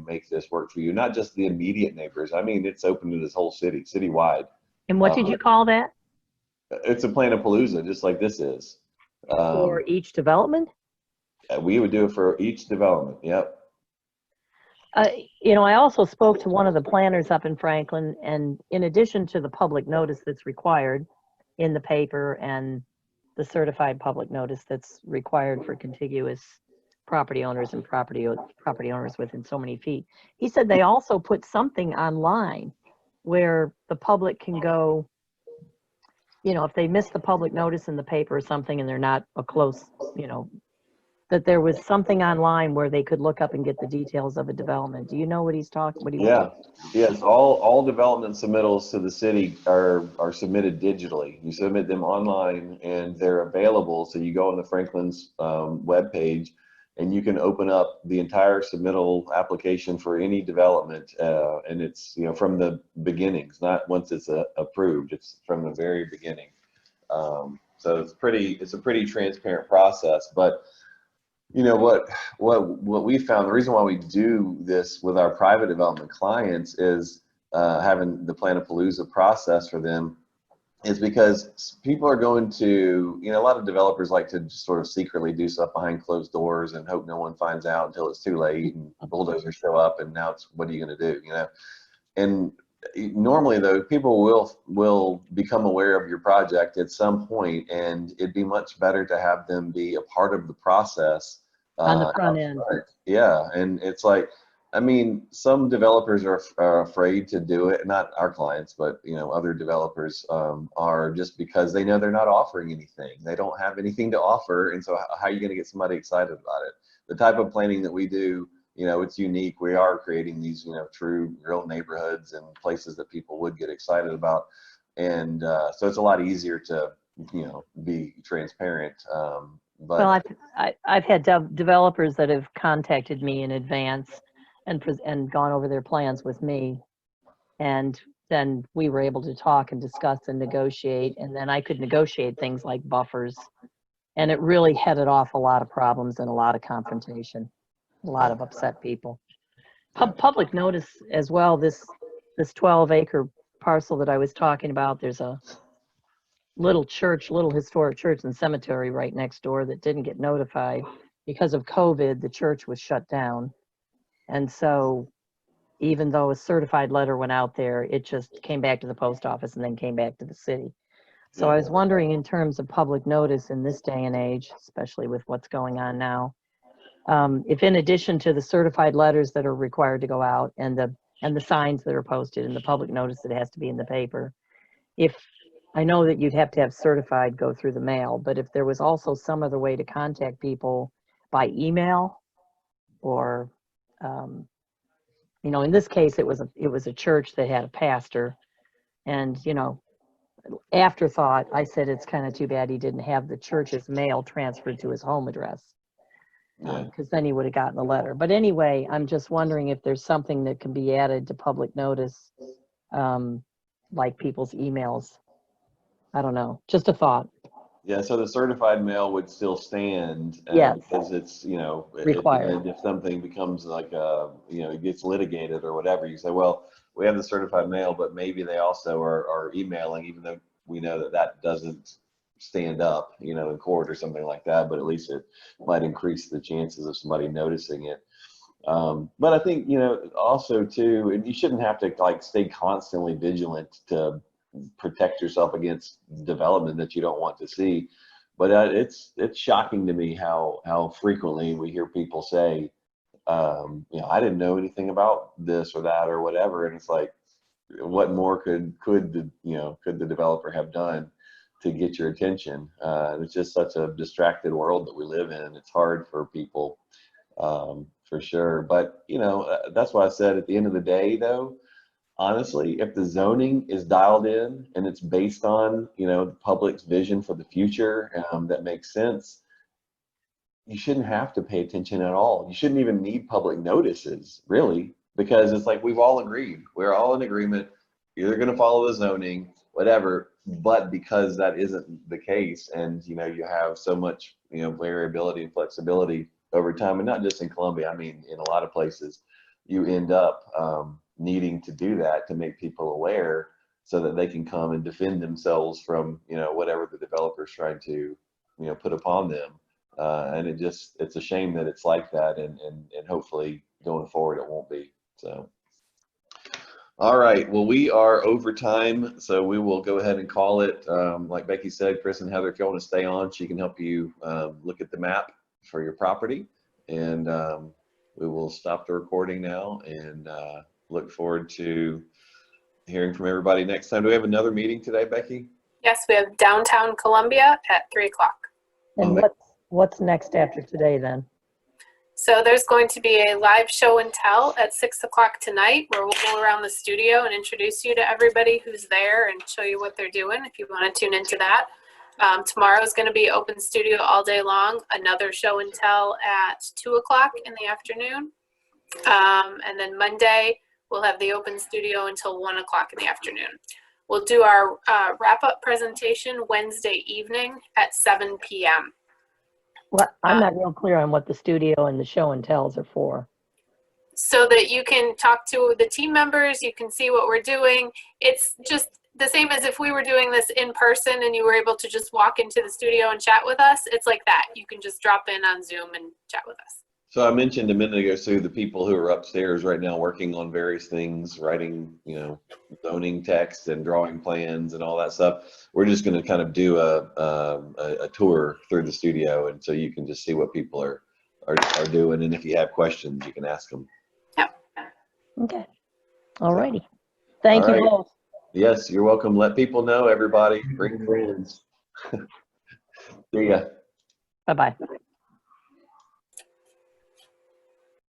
make this work for you? Not just the immediate neighbors. I mean, it's open to this whole citywide. And what did you call that? It's a Planapalooza, just like this is. For each development? We would do it for each development. Yep. I also spoke to one of the planners up in Franklin, and in addition to the public notice that's required in the paper and the certified public notice that's required for contiguous property owners and property owners within so many feet, he said they also put something online where the public can go, if they miss the public notice in the paper or something and they're not a close, that there was something online where they could look up and get the details of a development. Do you know what he's talking? Yeah. Yes. All development submittals to the city are submitted digitally. You submit them online and they're available. So you go on the Franklin's webpage and you can open up the entire submittal application for any development. And it's, from the beginnings, not once it's approved, it's from the very beginning. So it's a pretty transparent process, but what we found, the reason why we do this with our private development clients is having the Planapalooza process for them is because people are going to, a lot of developers like to just sort of secretly do stuff behind closed doors and hope no one finds out until it's too late and bulldozers show up and now it's, what are you going to do, And normally though, people will become aware of your project at some point, and it'd be much better to have them be a part of the process on the front end. Yeah, and it's like I mean, some developers are afraid to do it. Not our clients, but you know, other developers are, just because they know they're not offering anything. They don't have anything to offer, and so how are you going to get somebody excited about it? The type of planning that we do, you know, it's unique. We are creating these, you know, true, real neighborhoods and places that people would get excited about, and so it's a lot easier to, you know, be transparent. But Well, I've had developers that have contacted me in advance and gone over their plans with me. And then we were able to talk and discuss and negotiate. And then I could negotiate things like buffers. And it really headed off a lot of problems and a lot of confrontation, a lot of upset people. Public notice as well, this 12-acre parcel that I was talking about, there's a little church, little historic church and cemetery right next door that didn't get notified. Because of COVID, the church was shut down. And so even though a certified letter went out there, it just came back to the post office and then came back to the city. So I was wondering, in terms of public notice in this day and age, especially with what's going on now, if in addition to the certified letters that are required to go out and the signs that are posted and the public notice that has to be in the paper, if I know that you'd have to have certified go through the mail, but if there was also some other way to contact people by email, or you know, in this case, it was a church that had a pastor, and you know, afterthought, I said it's kind of too bad he didn't have the church's mail transferred to his home address, because then he would have gotten the letter. But anyway, I'm just wondering if there's something that can be added to public notice, like people's emails. I don't know, just a thought. yeah, so the certified mail would still stand, Yes. because it's, you know, Required. if something becomes like you know, it gets litigated or whatever, you say, well, we have the certified mail, but maybe they also are emailing, even though we know that that doesn't stand up, you know, in court or something like that, but at least it might increase the chances of somebody noticing it. But I think, you know, also too, and you shouldn't have to like stay constantly vigilant to protect yourself against development that you don't want to see. But it's shocking to me how frequently we hear people say, you know, I didn't know anything about this or that or whatever, and it's like, what more could the developer have done to get your attention? It's just such a distracted world that we live in. It's hard for people, for sure. But you know, that's why I said at the end of the day, though, honestly, if the zoning is dialed in and it's based on, you know, the public's vision for the future, that makes sense, you shouldn't have to pay attention at all. You shouldn't even need public notices, really, because it's like we've all agreed. We're all in agreement. You're going to follow the zoning, whatever. But because that isn't the case, and you know, you have so much, you know, variability and flexibility over time, and not just in Columbia. I mean, in a lot of places, you end up needing to do that to make people aware, so that they can come and defend themselves from, you know, whatever the developer's trying to, you know, put upon them. And it's a shame that it's like that, and hopefully going forward it won't be. So, all right, well, we are over time, so we will go ahead and call it. Like Becky said, Chris and Heather, if you want to stay on, she can help you look at the map for your property, and we will stop the recording now, and look forward to hearing from everybody next time. Do we have another meeting today, Becky? Yes, we have downtown Columbia at 3 o'clock. And what's next after today then? So there's going to be a live show and tell at 6 o'clock tonight, where we'll go around the studio and introduce you to everybody who's there and show you what they're doing, if you want to tune into that. Tomorrow is going to be open studio all day long, another show and tell at 2 o'clock in the afternoon. And then Monday, we'll have the open studio until 1 o'clock in the afternoon. We'll do our wrap-up presentation Wednesday evening at 7 p.m. Well, I'm not real clear on what the studio and the show and tells are for. So that you can talk to the team members, you can see what we're doing. It's just the same as if we were doing this in person and you were able to just walk into the studio and chat with us. It's like that. You can just drop in on Zoom and chat with us. So I mentioned a minute ago, Sue, the people who are upstairs right now working on various things, writing, you know, zoning text and drawing plans and all that stuff. We're just going to kind of do a tour through the studio, and so you can just see what people are doing, and if you have questions, you can ask them. Yeah. Okay. All righty. Thank All you right. both. Yes, you're welcome. Let people know, everybody. Bring friends. See ya. Bye-bye.